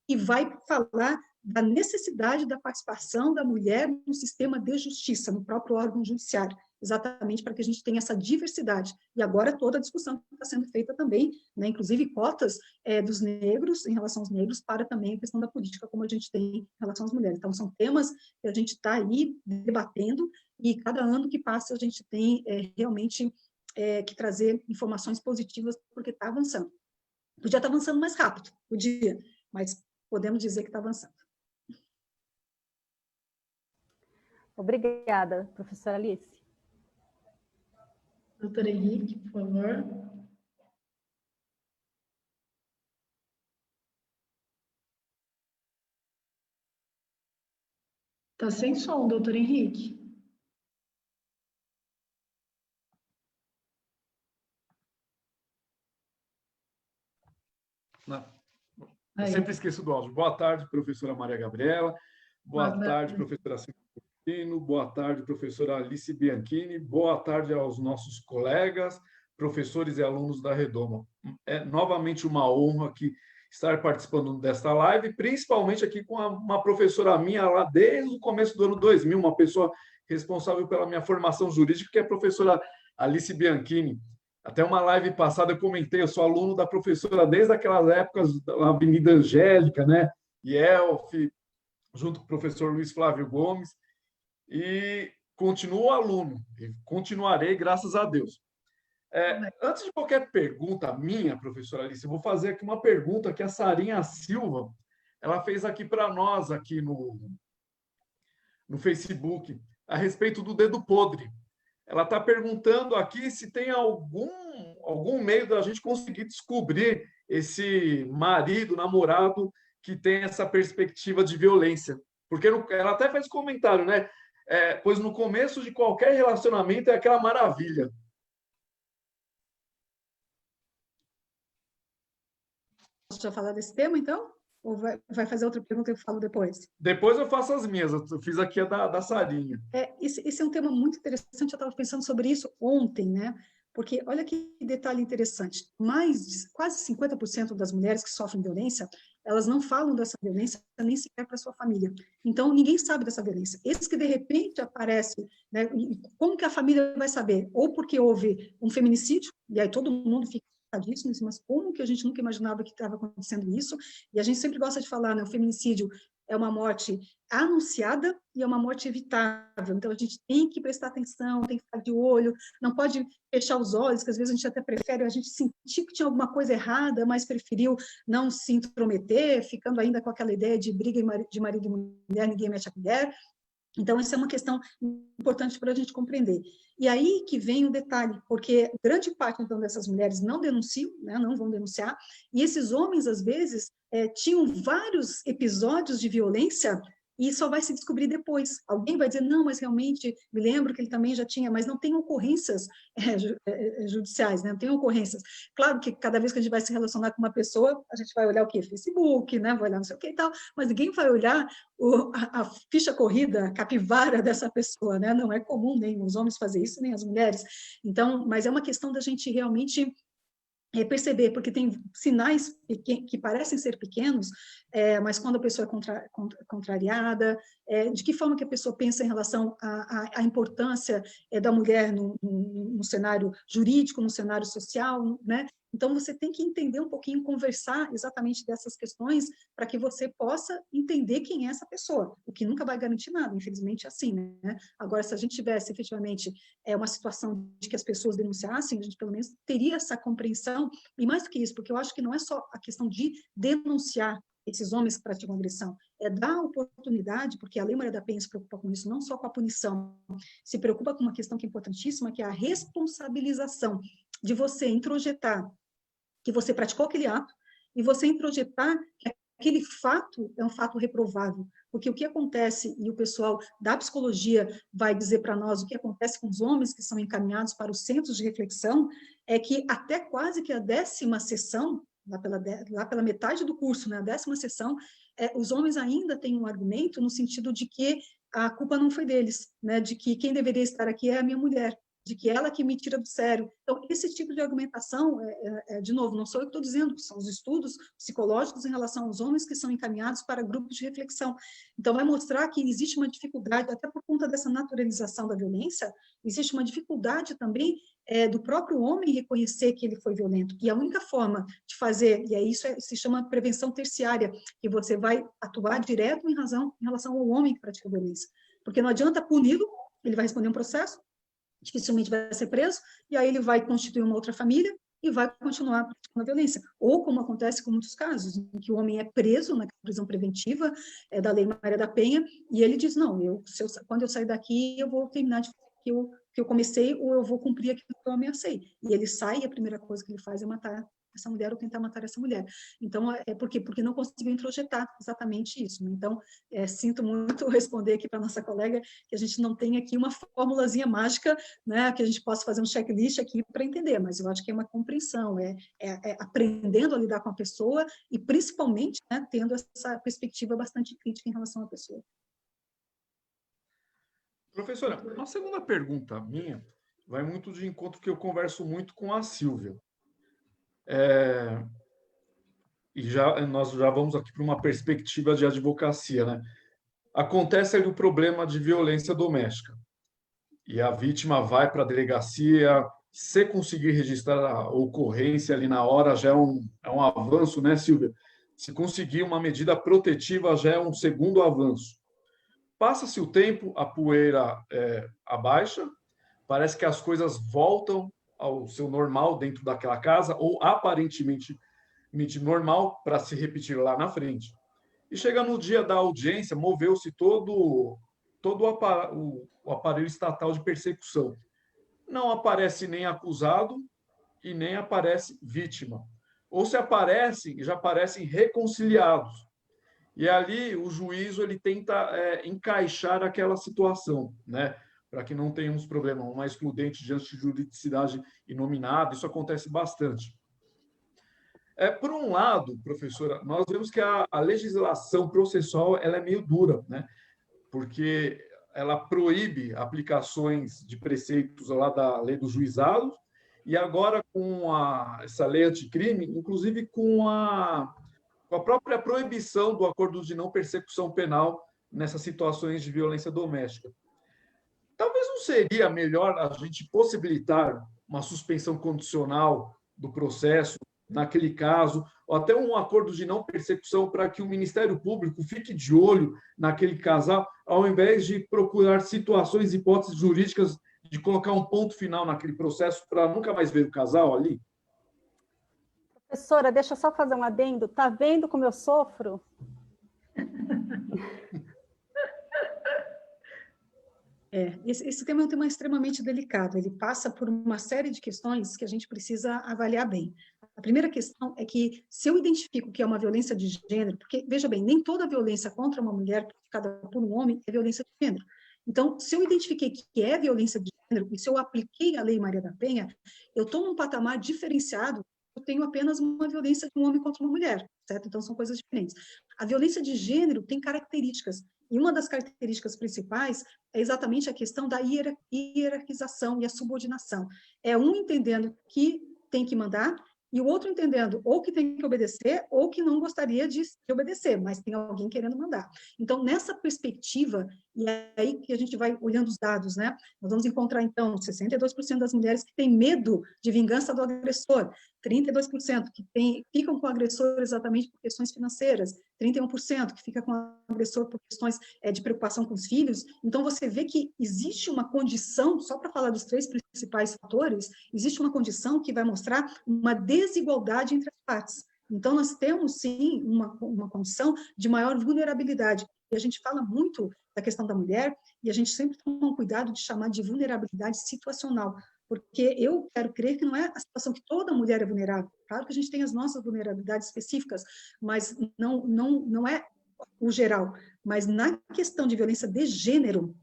e vai falar da necessidade da participação da mulher no sistema de justiça, no próprio órgão judiciário, exatamente para que a gente tenha essa diversidade. E agora toda a discussão que está sendo feita também, né, inclusive cotas dos negros, em relação aos negros, para também a questão da política, como a gente tem em relação às mulheres. Então, são temas que a gente está aí debatendo, e cada ano que passa a gente tem realmente que trazer informações positivas, porque está avançando. Podia estar avançando mais rápido, podia, mas podemos dizer que está avançando. Obrigada, professora Alice. Doutor Henrique, por favor. Está sem som, doutor Henrique. Não. Eu sempre esqueço do áudio. Boa tarde, professora Maria Gabriela. Boa tarde, professora Silvia Coutinho. Boa tarde, professora Alice Bianchini. Boa tarde aos nossos colegas, professores e alunos da Redoma. É novamente uma honra aqui estar participando desta live, principalmente aqui com uma professora minha lá desde o começo do ano 2000, uma pessoa responsável pela minha formação jurídica, que é a professora Alice Bianchini. Até uma live passada eu comentei, eu sou aluno da professora desde aquelas épocas da Avenida Angélica, né? IELF, junto com o professor Luiz Flávio Gomes, e continuo aluno, e continuarei, graças a Deus. Antes de qualquer pergunta minha, professora Alice, eu vou fazer aqui uma pergunta que a Sarinha Silva, ela fez aqui para nós, aqui no Facebook, a respeito do dedo podre. Ela está perguntando aqui se tem algum meio da gente conseguir descobrir esse marido, namorado, que tem essa perspectiva de violência. Porque ela até fez comentário, né? Pois no começo de qualquer relacionamento é aquela maravilha. Posso já falar desse tema, então? Ou vai fazer outra pergunta e eu falo depois? Depois eu faço as minhas. Eu fiz aqui a da Sarinha. Esse é um tema muito interessante. Eu estava pensando sobre isso ontem, né? Porque olha que detalhe interessante. Quase 50% das mulheres que sofrem violência, elas não falam dessa violência nem sequer para sua família. Então, ninguém sabe dessa violência. Esse que, de repente, aparece, né? Como que a família vai saber? Ou porque houve um feminicídio, e aí todo mundo fica disso, mas como que a gente nunca imaginava que estava acontecendo isso? E a gente sempre gosta de falar, né, o feminicídio é uma morte anunciada e é uma morte evitável, então a gente tem que prestar atenção, tem que ficar de olho, não pode fechar os olhos, que às vezes a gente até prefere, a gente sentir que tinha alguma coisa errada, mas preferiu não se intrometer, ficando ainda com aquela ideia de briga de marido e mulher, ninguém mete a colher. Então, essa é uma questão importante para a gente compreender. E aí que vem o detalhe, porque grande parte, então, dessas mulheres não denunciam, né, não vão denunciar, e esses homens, às vezes, tinham vários episódios de violência e só vai se descobrir depois. Alguém vai dizer, não, mas realmente, me lembro que ele também já tinha, mas não tem ocorrências judiciais, né? Não tem ocorrências. Claro que cada vez que a gente vai se relacionar com uma pessoa, a gente vai olhar o quê? Facebook, né? Vai olhar não sei o que e tal, mas ninguém vai olhar a ficha corrida, a capivara dessa pessoa, né? Não é comum nem os homens fazer isso, nem as mulheres. Então, mas é uma questão da gente realmente perceber, porque tem sinais que parecem ser pequenos, mas quando a pessoa é contrariada, de que forma que a pessoa pensa em relação à importância da mulher no cenário jurídico, no cenário social, né? Então, você tem que entender um pouquinho, conversar exatamente dessas questões, para que você possa entender quem é essa pessoa, o que nunca vai garantir nada, infelizmente é assim, né? Agora, se a gente tivesse efetivamente uma situação de que as pessoas denunciassem, a gente pelo menos teria essa compreensão, e mais do que isso, porque eu acho que não é só a questão de denunciar esses homens que praticam agressão, é dar oportunidade, porque a Lei Maria da Penha se preocupa com isso, não só com a punição, se preocupa com uma questão que é importantíssima, que é a responsabilização de você introjetar que você praticou aquele ato e você introjetar que aquele fato é um fato reprovável. Porque o que acontece, e o pessoal da psicologia vai dizer para nós o que acontece com os homens que são encaminhados para os centros de reflexão, é que até quase que a 10ª sessão, lá pela metade do curso, né, a 10ª sessão, os homens ainda têm um argumento no sentido de que a culpa não foi deles, né, de que quem deveria estar aqui é a minha mulher, de que ela que me tira do sério. Então, esse tipo de argumentação, de novo, não sou eu que estou dizendo, são os estudos psicológicos em relação aos homens que são encaminhados para grupos de reflexão. Então, vai mostrar que existe uma dificuldade, até por conta dessa naturalização da violência, existe uma dificuldade também do próprio homem reconhecer que ele foi violento. E a única forma de fazer, e aí isso se chama prevenção terciária, que você vai atuar direto em relação ao homem que pratica violência. Porque não adianta puni-lo, ele vai responder um processo, dificilmente vai ser preso, e aí ele vai constituir uma outra família e vai continuar praticando a violência. Ou, como acontece com muitos casos, em que o homem é preso na prisão preventiva da Lei Maria da Penha, e ele diz, não, quando eu sair daqui, eu vou terminar de fazer o que eu comecei, ou eu vou cumprir aquilo que eu ameacei. E ele sai, e a primeira coisa que ele faz é matar essa mulher ou tentar matar essa mulher. Então, por quê? Porque não conseguiu introjetar exatamente isso. Então, sinto muito responder aqui para a nossa colega que a gente não tem aqui uma formulazinha mágica, né, que a gente possa fazer um checklist aqui para entender, mas eu acho que é uma compreensão, aprendendo a lidar com a pessoa e, principalmente, né, tendo essa perspectiva bastante crítica em relação à pessoa. Professora, a segunda pergunta minha vai muito de encontro que eu converso muito com a Silvia. E nós já vamos aqui para uma perspectiva de advocacia, né? Acontece ali o problema de violência doméstica. E a vítima vai para a delegacia, se conseguir registrar a ocorrência ali na hora, já é um avanço, né, Silvia? Se conseguir uma medida protetiva, já é um segundo avanço. Passa-se o tempo, a poeira abaixa, parece que as coisas voltam ao seu normal dentro daquela casa, ou aparentemente normal, para se repetir lá na frente. E chega no dia da audiência, moveu-se todo o aparelho estatal de persecução. Não aparece nem acusado e nem aparece vítima. Ou se aparecem, já aparecem reconciliados. E ali o juízo ele tenta encaixar aquela situação, né? Para que não tenhamos problema, uma excludente diante de juridicidade inominada, isso acontece bastante. Por um lado, professora, nós vemos que a legislação processual ela é meio dura, né? Porque ela proíbe aplicações de preceitos lá da lei do juizado, e agora com essa lei anticrime, inclusive com a própria proibição do acordo de não persecução penal nessas situações de violência doméstica. Talvez não seria melhor a gente possibilitar uma suspensão condicional do processo naquele caso, ou até um acordo de não persecução para que o Ministério Público fique de olho naquele casal, ao invés de procurar situações, hipóteses jurídicas de colocar um ponto final naquele processo para nunca mais ver o casal ali? Professora, deixa eu só fazer um adendo. Tá vendo como eu sofro? Esse tema é um tema extremamente delicado, ele passa por uma série de questões que a gente precisa avaliar bem. A primeira questão é que, se eu identifico que é uma violência de gênero, porque, veja bem, nem toda violência contra uma mulher praticada por um homem é violência de gênero. Então, se eu identifiquei que é violência de gênero, e se eu apliquei a Lei Maria da Penha, eu estou num patamar diferenciado, eu tenho apenas uma violência de um homem contra uma mulher, certo? Então, são coisas diferentes. A violência de gênero tem características, e uma das características principais é exatamente a questão da hierarquização e a subordinação. É um entendendo que tem que mandar, e o outro entendendo ou que tem que obedecer ou que não gostaria de obedecer, mas tem alguém querendo mandar. Então, nessa perspectiva, e é aí que a gente vai olhando os dados, né? Nós vamos encontrar, então, 62% das mulheres que têm medo de vingança do agressor, 32% que ficam com o agressor exatamente por questões financeiras, 31% que fica com o agressor por questões de preocupação com os filhos. Então, você vê que existe uma condição, só para falar dos 3 principais fatores, existe uma condição que vai mostrar uma desigualdade entre as partes. Então, nós temos, sim, uma condição de maior vulnerabilidade. E a gente fala muito da questão da mulher, e a gente sempre toma um cuidado de chamar de vulnerabilidade situacional, porque eu quero crer que não é a situação que toda mulher é vulnerável. Claro que a gente tem as nossas vulnerabilidades específicas, mas não é o geral. Mas na questão de violência de gênero,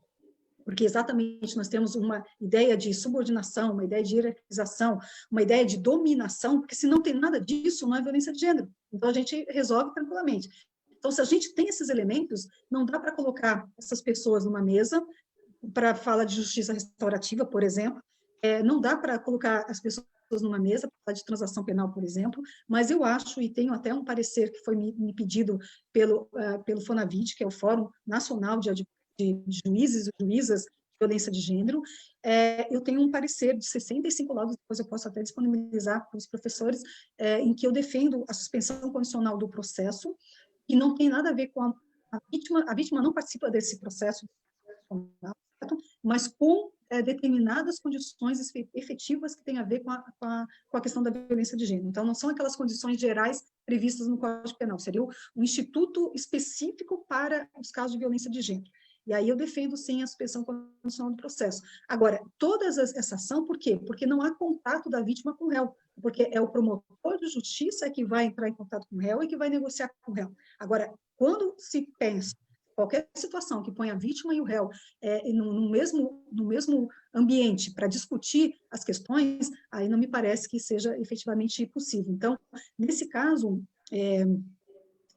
porque exatamente nós temos uma ideia de subordinação, uma ideia de hierarquização, uma ideia de dominação, porque se não tem nada disso, não é violência de gênero. Então, a gente resolve tranquilamente. Então, se a gente tem esses elementos, não dá para colocar essas pessoas numa mesa para falar de justiça restaurativa, por exemplo, não dá para colocar as pessoas numa mesa para falar de transação penal, por exemplo, mas eu acho, e tenho até um parecer que foi me pedido pelo FONAVIT, que é o Fórum Nacional de Juízes e Juízas de Violência de Gênero, eu tenho um parecer de 65 laudos, depois eu posso até disponibilizar para os professores, em que eu defendo a suspensão condicional do processo, e não tem nada a ver com a vítima não participa desse processo, mas com determinadas condições efetivas que têm a ver com a questão da violência de gênero. Então, não são aquelas condições gerais previstas no Código Penal, seria um instituto específico para os casos de violência de gênero. E aí eu defendo, sim, a suspensão condicional do processo. Agora, essa ação, por quê? Porque não há contato da vítima com o réu, porque é o promotor de justiça que vai entrar em contato com o réu e que vai negociar com o réu. Agora, quando se pensa qualquer situação que ponha a vítima e o réu no mesmo ambiente para discutir as questões, aí não me parece que seja efetivamente possível. Então, nesse caso,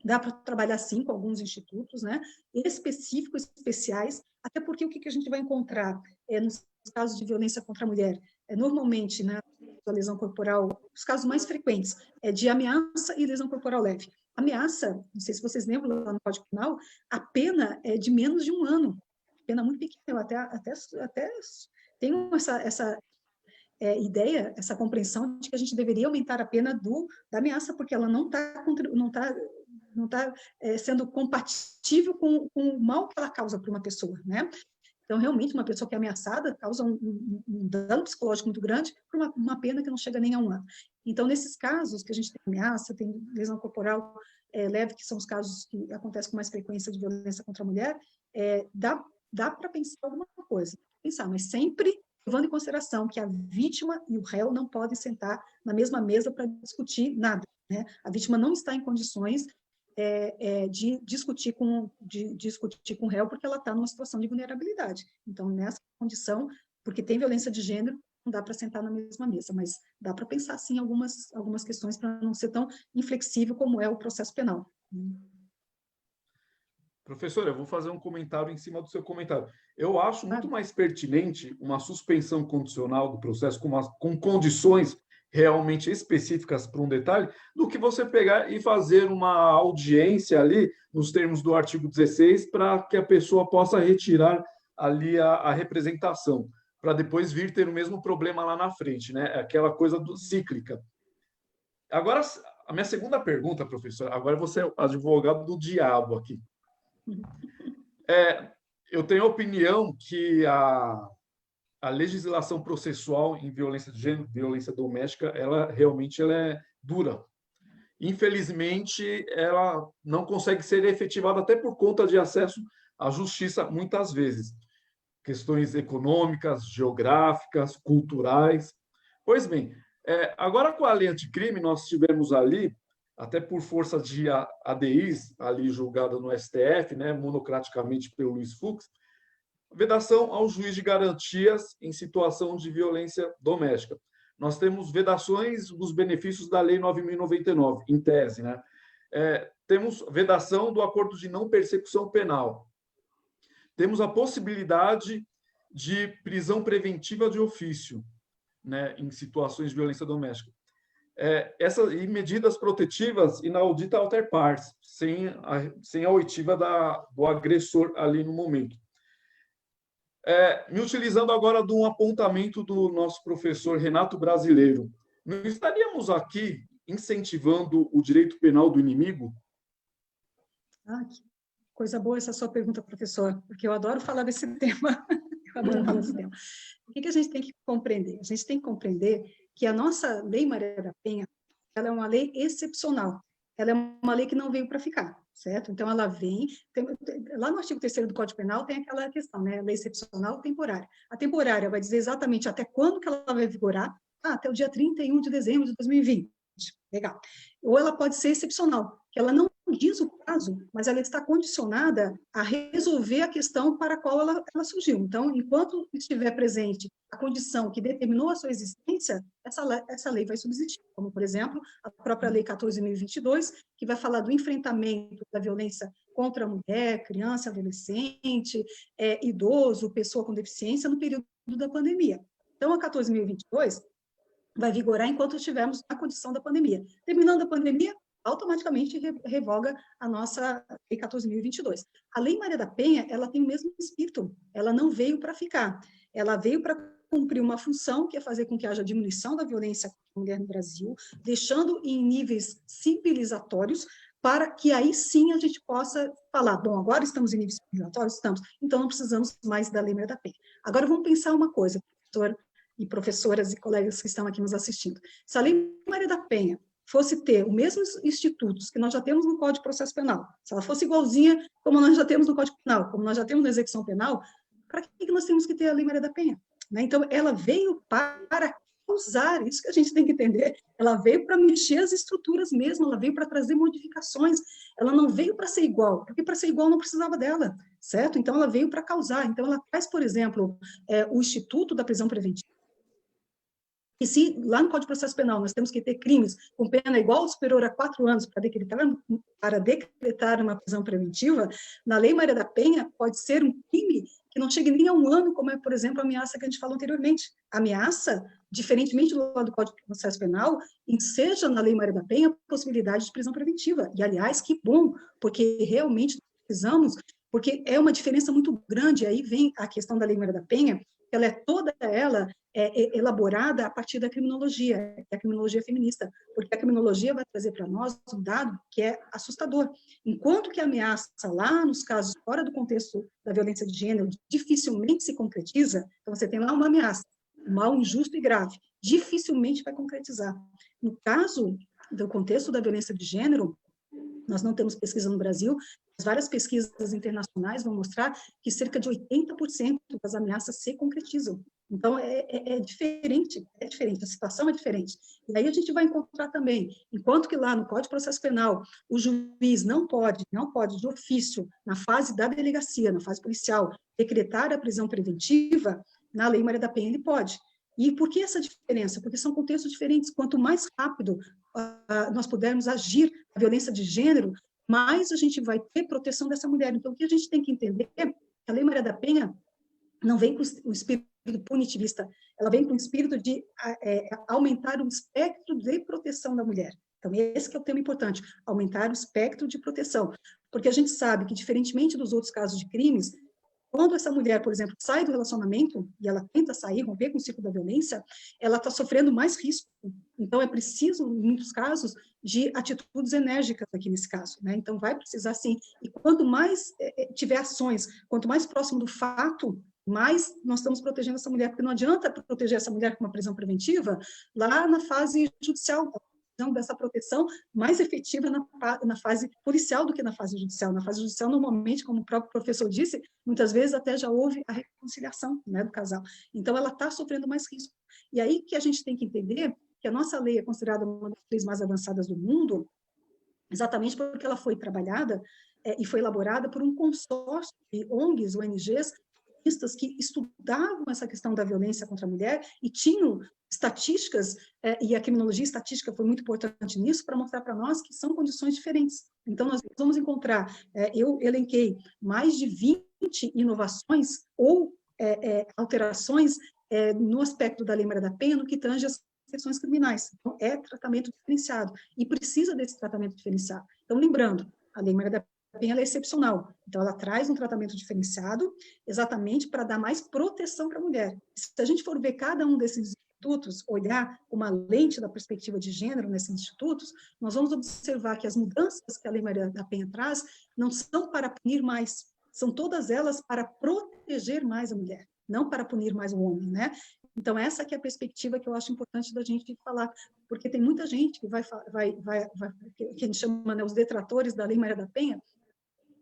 dá para trabalhar, sim, com alguns institutos, né, específicos, especiais, até porque o que a gente vai encontrar nos casos de violência contra a mulher? Normalmente, né, a lesão corporal, os casos mais frequentes é de ameaça e lesão corporal leve. Ameaça, não sei se vocês lembram lá no Código Penal, a pena é de menos de 1 ano, pena muito pequena. Eu até tenho essa ideia, essa compreensão de que a gente deveria aumentar a pena da ameaça, porque ela não está sendo compatível com o mal que ela causa para uma pessoa, né? Então, realmente, uma pessoa que é ameaçada causa um dano psicológico muito grande por uma pena que não chega nem a 1 ano. Então, nesses casos que a gente tem ameaça, tem lesão corporal leve, que são os casos que acontecem com mais frequência de violência contra a mulher, dá para pensar alguma coisa, mas sempre levando em consideração que a vítima e o réu não podem sentar na mesma mesa para discutir nada, né? A vítima não está em condições de discutir com o réu, porque ela está numa situação de vulnerabilidade. Então, nessa condição, porque tem violência de gênero, não dá para sentar na mesma mesa, mas dá para pensar, sim, algumas questões para não ser tão inflexível como é o processo penal. Professora, eu vou fazer um comentário em cima do seu comentário. Eu acho muito mais pertinente uma suspensão condicional do processo com condições realmente específicas para um detalhe, do que você pegar e fazer uma audiência ali, nos termos do artigo 16, para que a pessoa possa retirar ali a representação, para depois vir ter o mesmo problema lá na frente, né? Aquela coisa cíclica. Agora, a minha segunda pergunta, professora, agora você é advogado do diabo aqui. Eu tenho a opinião que a legislação processual em violência de gênero, violência doméstica, ela realmente é dura. Infelizmente, ela não consegue ser efetivada até por conta de acesso à justiça, muitas vezes. Questões econômicas, geográficas, culturais. Pois bem, agora com a lei anticrime, nós tivemos ali, até por força de ADIs, ali julgada no STF, né, monocraticamente pelo Luiz Fux, vedação ao juiz de garantias em situação de violência doméstica. Nós temos vedações dos benefícios da Lei 9.099, em tese, né? Temos vedação do acordo de não persecução penal. Temos a possibilidade de prisão preventiva de ofício, né, em situações de violência doméstica. e medidas protetivas inaudita alter pars, sem a oitiva do agressor ali no momento. Me utilizando agora de um apontamento do nosso professor Renato Brasileiro, não estaríamos aqui incentivando o direito penal do inimigo? Que coisa boa essa sua pergunta, professor, porque eu adoro falar desse tema. Eu adoro falar desse tema. O que a gente tem que compreender? A gente tem que compreender que a nossa Lei Maria da Penha, ela é uma lei excepcional. Ela é uma lei que não veio para ficar, certo? Então, ela vem... lá no artigo 3º do Código Penal tem aquela questão, né? Lei excepcional temporária. A temporária vai dizer exatamente até quando que ela vai vigorar. Até o dia 31 de dezembro de 2020. Legal. Ou ela pode ser excepcional, que ela não diz o prazo, mas ela está condicionada a resolver a questão para a qual ela surgiu. Então, enquanto estiver presente a condição que determinou a sua existência, essa lei vai subsistir, como, por exemplo, a própria Lei 14.022, que vai falar do enfrentamento da violência contra a mulher, criança, adolescente, idoso, pessoa com deficiência, no período da pandemia. Então, a 14.022 vai vigorar enquanto estivermos na condição da pandemia. Terminando a pandemia, automaticamente revoga a nossa Lei 14.022. A Lei Maria da Penha, ela tem o mesmo espírito, ela não veio para ficar, ela veio para cumprir uma função, que é fazer com que haja diminuição da violência contra a mulher no Brasil, deixando em níveis civilizatórios, para que aí sim a gente possa falar, bom, agora estamos em níveis civilizatórios? Estamos, então não precisamos mais da Lei Maria da Penha. Agora vamos pensar uma coisa, professor, e professoras e colegas que estão aqui nos assistindo. Se a Lei Maria da Penha fosse ter os mesmos institutos que nós já temos no Código de Processo Penal, se ela fosse igualzinha como nós já temos no Código Penal, como nós já temos na execução penal, para que nós temos que ter a Lei Maria da Penha? Né? Então, ela veio para usar, isso que a gente tem que entender, ela veio para mexer as estruturas mesmo, ela veio para trazer modificações, ela não veio para ser igual, porque para ser igual não precisava dela, certo? Então, ela veio para causar. Então, ela traz, por exemplo, o Instituto da Prisão Preventiva. E se lá no Código de Processo Penal nós temos que ter crimes com pena igual ou superior a 4 anos para decretar uma prisão preventiva, na Lei Maria da Penha pode ser um crime que não chegue nem a 1 ano, como é, por exemplo, a ameaça que a gente falou anteriormente. A ameaça, diferentemente do lado do Código de Processo Penal, enseja na Lei Maria da Penha a possibilidade de prisão preventiva. E, aliás, que bom, porque realmente precisamos, porque é uma diferença muito grande. Aí vem a questão da Lei Maria da Penha, ela é toda ela elaborada a partir da criminologia, que é a criminologia feminista, porque a criminologia vai trazer para nós um dado que é assustador. Enquanto que a ameaça lá nos casos fora do contexto da violência de gênero dificilmente se concretiza, então você tem lá uma ameaça, um mal injusto e grave, dificilmente vai concretizar. No caso do contexto da violência de gênero, nós não temos pesquisa no Brasil, mas várias pesquisas internacionais vão mostrar que cerca de 80% das ameaças se concretizam. Então, é diferente, a situação é diferente. E aí a gente vai encontrar também, enquanto que lá no Código de Processo Penal, o juiz não pode de ofício, na fase da delegacia, na fase policial, decretar a prisão preventiva, na Lei Maria da Penha ele pode. E por que essa diferença? Porque são contextos diferentes. Quanto mais rápido nós pudermos agir a violência de gênero, mais a gente vai ter proteção dessa mulher. Então, o que a gente tem que entender é que a Lei Maria da Penha não vem com o espírito punitivista, ela vem com o espírito de aumentar o espectro de proteção da mulher. Então, esse que é o tema importante, aumentar o espectro de proteção. Porque a gente sabe que, diferentemente dos outros casos de crimes, quando essa mulher, por exemplo, sai do relacionamento e ela tenta sair, romper com o ciclo da violência, ela está sofrendo mais risco. Então, é preciso, em muitos casos, de atitudes enérgicas aqui nesse caso, né? Então, vai precisar, sim. E quanto mais tiver ações, quanto mais próximo do fato, mais nós estamos protegendo essa mulher, porque não adianta proteger essa mulher com uma prisão preventiva lá na fase judicial, dessa proteção mais efetiva na fase policial do que na fase judicial. Na fase judicial, normalmente, como o próprio professor disse, muitas vezes até já houve a reconciliação, né, do casal. Então, ela está sofrendo mais risco. E aí que a gente tem que entender que a nossa lei é considerada uma das leis mais avançadas do mundo, exatamente porque ela foi trabalhada e foi elaborada por um consórcio de ONGs, ONGs, que estudavam essa questão da violência contra a mulher e tinham estatísticas, e a criminologia estatística foi muito importante nisso, para mostrar para nós que são condições diferentes. Então, nós vamos encontrar, eu elenquei mais de 20 inovações ou alterações no aspecto da Lei Maria da Penha, no que tange as perseguições criminais. Então, é tratamento diferenciado e precisa desse tratamento diferenciado. Então, lembrando, a Lei Maria da Penha ela é excepcional. Então, ela traz um tratamento diferenciado exatamente para dar mais proteção para a mulher. Se a gente for ver cada um desses institutos, olhar uma lente da perspectiva de gênero nesses institutos, nós vamos observar que as mudanças que a Lei Maria da Penha traz não são para punir mais, são todas elas para proteger mais a mulher, não para punir mais o homem, né? Então, essa que é a perspectiva que eu acho importante da gente falar, porque tem muita gente que que a gente chama, né, os detratores da Lei Maria da Penha,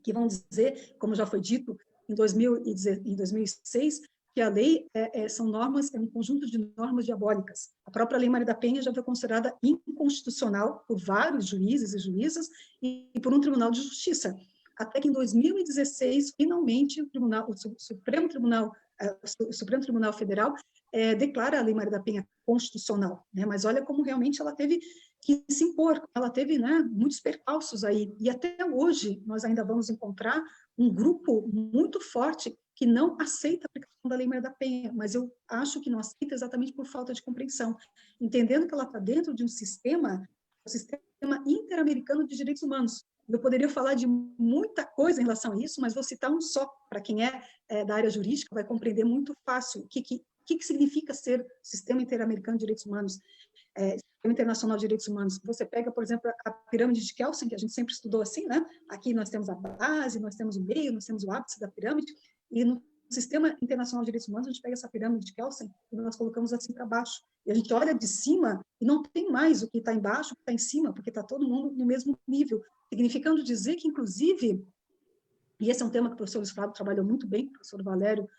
que vão dizer, como já foi dito em 2006, que a lei são normas, é um conjunto de normas diabólicas. A própria Lei Maria da Penha já foi considerada inconstitucional por vários juízes e juízas e por um tribunal de justiça. Até que em 2016, finalmente, o Supremo Tribunal Federal declara a Lei Maria da Penha constitucional, né? Mas olha como realmente ela teve que se impor, ela teve, né, muitos percalços aí, e até hoje nós ainda vamos encontrar um grupo muito forte que não aceita a aplicação da Lei Maria da Penha, mas eu acho que não aceita exatamente por falta de compreensão, entendendo que ela está dentro de um sistema interamericano de direitos humanos. Eu poderia falar de muita coisa em relação a isso, mas vou citar um só, para quem é da área jurídica, vai compreender muito fácil o que significa ser Sistema Interamericano de Direitos Humanos, Sistema Internacional de Direitos Humanos. Você pega, por exemplo, a pirâmide de Kelsen, que a gente sempre estudou assim, né? Aqui nós temos a base, nós temos o meio, nós temos o ápice da pirâmide, e no Sistema Internacional de Direitos Humanos, a gente pega essa pirâmide de Kelsen e nós colocamos assim para baixo. E a gente olha de cima e não tem mais o que está embaixo, o que está em cima, porque está todo mundo no mesmo nível, significando dizer que, inclusive, e esse é um tema que o professor Luiz Flávio trabalhou muito bem, o professor Valério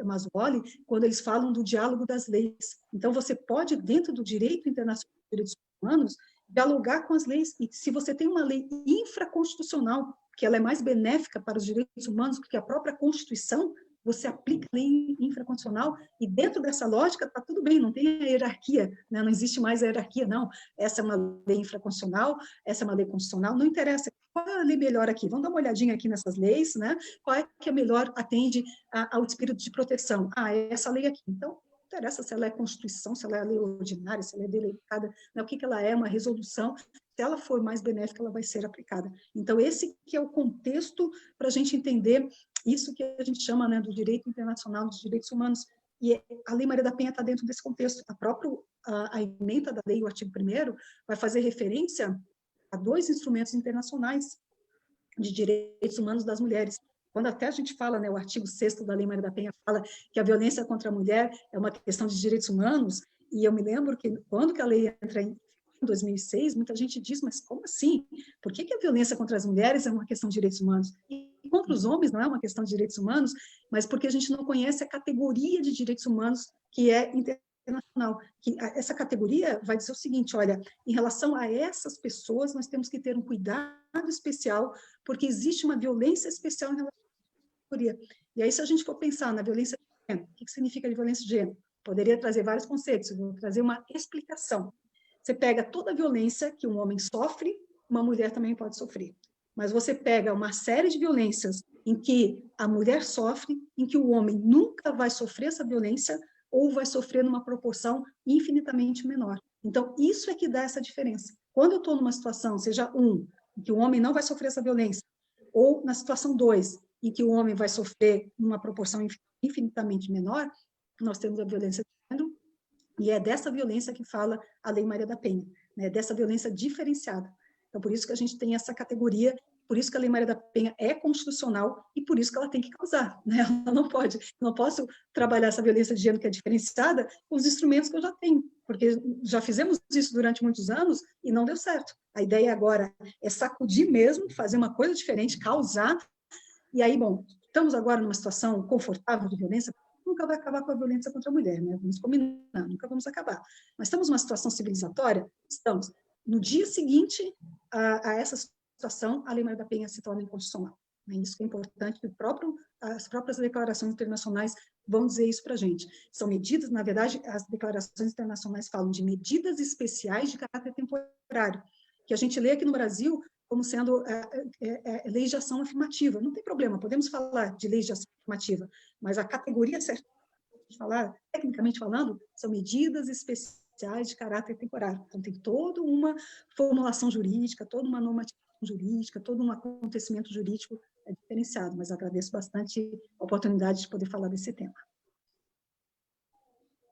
Mazzuoli, quando eles falam do diálogo das leis. Então, você pode, dentro do direito internacional de direitos humanos, dialogar com as leis. E se você tem uma lei infraconstitucional, que ela é mais benéfica para os direitos humanos do que a própria Constituição, você aplica a lei infraconstitucional e dentro dessa lógica está tudo bem, não tem a hierarquia, né? Não existe mais a hierarquia, não. Essa é uma lei infraconstitucional, essa é uma lei constitucional, não interessa. Qual é a lei melhor aqui? Vamos dar uma olhadinha aqui nessas leis, né? Qual é que é melhor atende ao espírito de proteção? É essa lei aqui. Então, não interessa se ela é Constituição, se ela é lei ordinária, se ela é delegada, né? O que ela é, uma resolução. Se ela for mais benéfica, ela vai ser aplicada. Então, esse que é o contexto para a gente entender isso que a gente chama, né, do direito internacional dos direitos humanos. E a Lei Maria da Penha está dentro desse contexto. A emenda da lei, o artigo 1º, vai fazer referência a 2 instrumentos internacionais de direitos humanos das mulheres. Quando até a gente fala, né, o artigo 6º da Lei Maria da Penha fala que a violência contra a mulher é uma questão de direitos humanos, e eu me lembro que quando que a lei entra em 2006, muita gente diz, mas como assim? Por que a violência contra as mulheres é uma questão de direitos humanos? E contra os homens não é uma questão de direitos humanos, mas porque a gente não conhece a categoria de direitos humanos que é internacional. Que essa categoria vai dizer o seguinte, olha, em relação a essas pessoas, nós temos que ter um cuidado especial, porque existe uma violência especial em relação a essa categoria. E aí, se a gente for pensar na violência de gênero, o que significa violência de gênero? Poderia trazer vários conceitos, vou trazer uma explicação. Você pega toda a violência que um homem sofre, uma mulher também pode sofrer. Mas você pega uma série de violências em que a mulher sofre, em que o homem nunca vai sofrer essa violência ou vai sofrer numa proporção infinitamente menor. Então, isso é que dá essa diferença. Quando eu estou numa situação, seja em que o homem não vai sofrer essa violência, ou na situação 2, em que o homem vai sofrer numa proporção infinitamente menor, nós temos a violência de gênero, e é dessa violência que fala a Lei Maria da Penha, né? Dessa violência diferenciada. Então, por isso que a gente tem essa categoria, por isso que a Lei Maria da Penha é constitucional e por isso que ela tem que causar, né? Ela não posso trabalhar essa violência de gênero que é diferenciada com os instrumentos que eu já tenho, porque já fizemos isso durante muitos anos e não deu certo. A ideia agora é sacudir mesmo, fazer uma coisa diferente, causar, e aí, bom, estamos agora numa situação confortável de violência, nunca vai acabar com a violência contra a mulher, né? Vamos combinar, nunca vamos acabar. Mas estamos numa situação civilizatória? Estamos. No dia seguinte a essa situação, a Lei Maria da Penha se torna inconstitucional. Isso que é importante, as próprias declarações internacionais vão dizer isso para a gente. São medidas, na verdade, as declarações internacionais falam de medidas especiais de caráter temporário, que a gente lê aqui no Brasil como sendo leis de ação afirmativa. Não tem problema, podemos falar de leis de ação afirmativa, mas a categoria certa de falar, tecnicamente falando, são medidas especiais especiais de caráter temporário. Então, tem toda uma formulação jurídica, toda uma normatização jurídica, todo um acontecimento jurídico diferenciado, mas agradeço bastante a oportunidade de poder falar desse tema.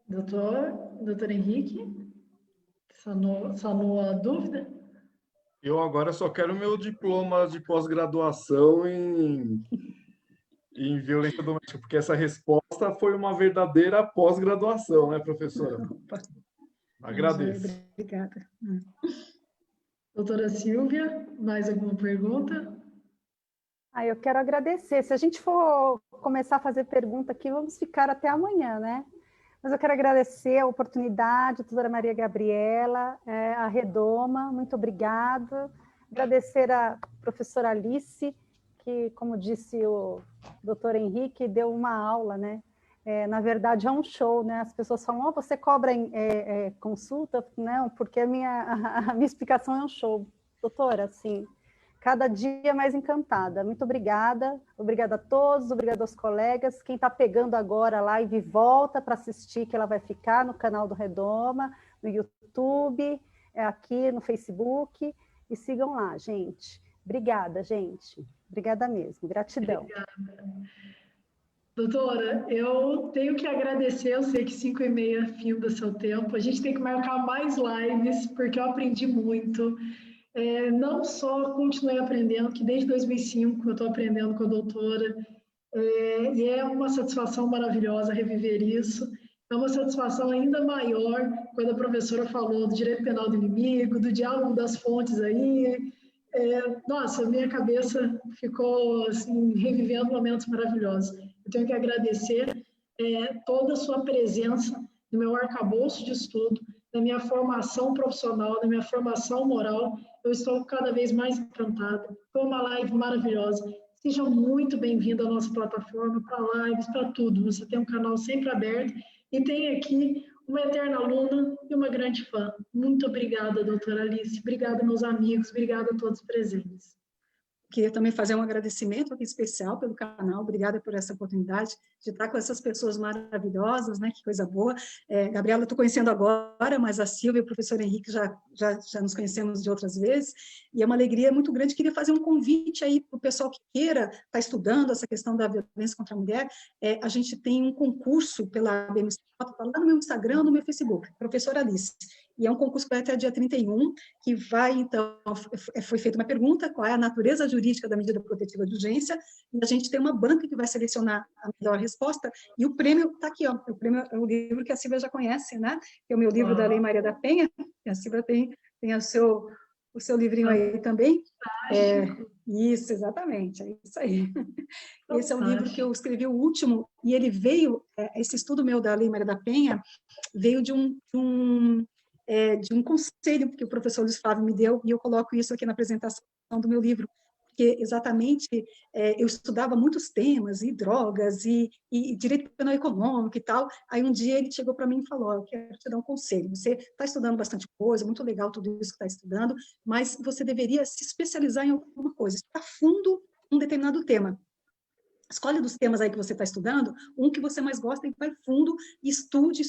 Doutor Henrique, sanou a dúvida? Eu agora só quero meu diploma de pós-graduação em violência doméstica, porque essa resposta foi uma verdadeira pós-graduação, né, professora? Agradeço. Obrigada. Doutora Silvia, mais alguma pergunta? Eu quero agradecer. Se a gente for começar a fazer pergunta aqui, vamos ficar até amanhã, né? Mas eu quero agradecer a oportunidade, a doutora Maria Gabriela, a Redoma, muito obrigada. Agradecer a professora Alice, que, como disse o doutor Henrique, deu uma aula, né? Na verdade, é um show, né? As pessoas falam, você cobra consulta? Não, porque a minha explicação é um show. Doutora, assim, cada dia mais encantada. Muito obrigada. Obrigada a todos, obrigada aos colegas. Quem está pegando agora a live, volta para assistir, que ela vai ficar no canal do Redoma, no YouTube, aqui no Facebook. E sigam lá, gente. Obrigada, gente. Obrigada mesmo. Gratidão. Obrigada. Doutora, eu tenho que agradecer, eu sei que 5h30 é fim do seu tempo, a gente tem que marcar mais lives, porque eu aprendi muito. Não só continuei aprendendo, que desde 2005 eu estou aprendendo com a doutora, e é uma satisfação maravilhosa reviver isso. É uma satisfação ainda maior quando a professora falou do direito penal do inimigo, do diálogo das fontes aí. Nossa, minha cabeça ficou assim, revivendo momentos maravilhosos. Eu tenho que agradecer toda a sua presença no meu arcabouço de estudo, na minha formação profissional, na minha formação moral. Eu estou cada vez mais encantada. Foi uma live maravilhosa. Seja muito bem-vindo à nossa plataforma, para lives, para tudo. Você tem um canal sempre aberto e tem aqui uma eterna aluna e uma grande fã. Muito obrigada, doutora Alice. Obrigada, meus amigos. Obrigada a todos presentes. Queria também fazer um agradecimento aqui especial pelo canal, obrigada por essa oportunidade de estar com essas pessoas maravilhosas, né? Que coisa boa. Gabriela, eu estou conhecendo agora, mas a Silvia e o professor Henrique já nos conhecemos de outras vezes, e é uma alegria muito grande. Queria fazer um convite aí para o pessoal que queira estar estudando essa questão da violência contra a mulher. A gente tem um concurso pela BMC, está lá no meu Instagram, no meu Facebook, professora Alice. E é um concurso que vai até dia 31, que vai, então, foi feita uma pergunta, qual é a natureza jurídica da medida protetiva de urgência, e a gente tem uma banca que vai selecionar a melhor resposta, e o prêmio está aqui, ó, o prêmio é o livro que a Silvia já conhece, né? Que é o meu livro da Lei Maria da Penha, e a Silvia tem o seu livrinho aí também. Isso, exatamente, é isso aí. Esse é um livro que eu escrevi, o último, e ele veio, esse estudo meu da Lei Maria da Penha, veio de um conselho que o professor Luiz Flávio me deu, e eu coloco isso aqui na apresentação do meu livro, porque exatamente eu estudava muitos temas, e drogas, e direito penal econômico e tal. Aí um dia ele chegou para mim e falou, eu quero te dar um conselho, você está estudando bastante coisa, muito legal tudo isso que está estudando, mas você deveria se especializar em alguma coisa, estudar a fundo um determinado tema. Escolhe dos temas aí que você está estudando, um que você mais gosta e vai fundo, e estude,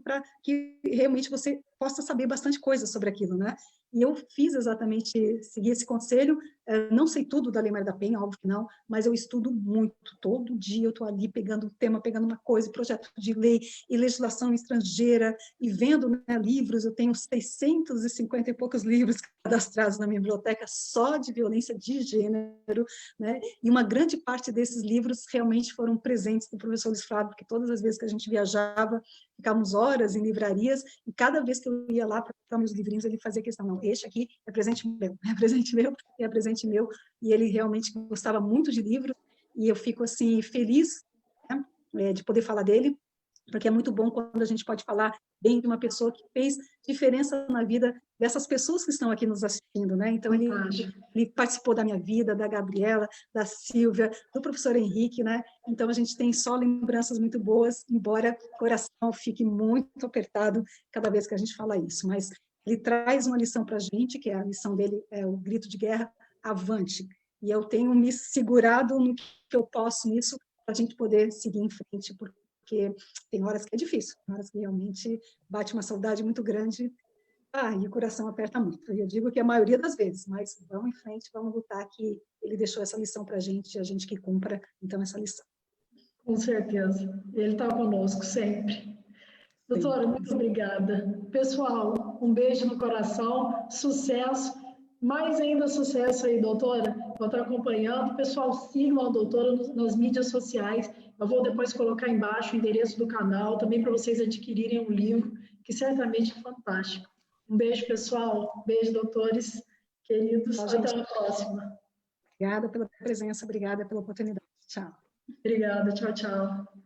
para que realmente você possa saber bastante coisa sobre aquilo, né? E eu fiz exatamente, segui esse conselho, não sei tudo da Lei Maria da Penha, óbvio que não, mas eu estudo muito, todo dia eu estou ali pegando um tema, pegando uma coisa, projeto de lei e legislação estrangeira, e vendo, né, livros, eu tenho 650 e poucos livros cadastrados na minha biblioteca só de violência de gênero, né? E uma grande parte desses livros realmente foram presentes do professor Luiz Flávio, porque todas as vezes que a gente viajava, ficávamos horas em livrarias, e cada vez que eu ia lá para comprar meus livrinhos, ele fazia questão, não, este aqui é presente meu, é presente meu, é presente meu, e ele realmente gostava muito de livros, e eu fico, assim, feliz, né, de poder falar dele, porque é muito bom quando a gente pode falar bem de uma pessoa que fez diferença na vida dessas pessoas que estão aqui nos assistindo, né? Então, ele participou da minha vida, da Gabriela, da Silvia, do professor Henrique, né? Então, a gente tem só lembranças muito boas, embora o coração fique muito apertado cada vez que a gente fala isso, mas ele traz uma lição para a gente, que é a lição dele, é o grito de guerra, avante. E eu tenho me segurado no que eu posso nisso, para a gente poder seguir em frente, porque porque tem horas que é difícil, tem horas que realmente bate uma saudade muito grande, e o coração aperta muito. E eu digo que a maioria das vezes, mas vamos em frente, vamos lutar, que ele deixou essa lição para a gente que cumpra, então, essa lição. Com certeza. Ele está conosco sempre. Doutora, muito obrigada. Pessoal, um beijo no coração, sucesso, mais ainda sucesso aí, doutora. Vou estar acompanhando. Pessoal, sigam a doutora nas mídias sociais. Eu vou depois colocar embaixo o endereço do canal, também para vocês adquirirem o livro, que certamente é fantástico. Um beijo, pessoal. Beijo, doutores queridos. Até a próxima. Obrigada pela presença, obrigada pela oportunidade. Tchau. Obrigada. Tchau, tchau.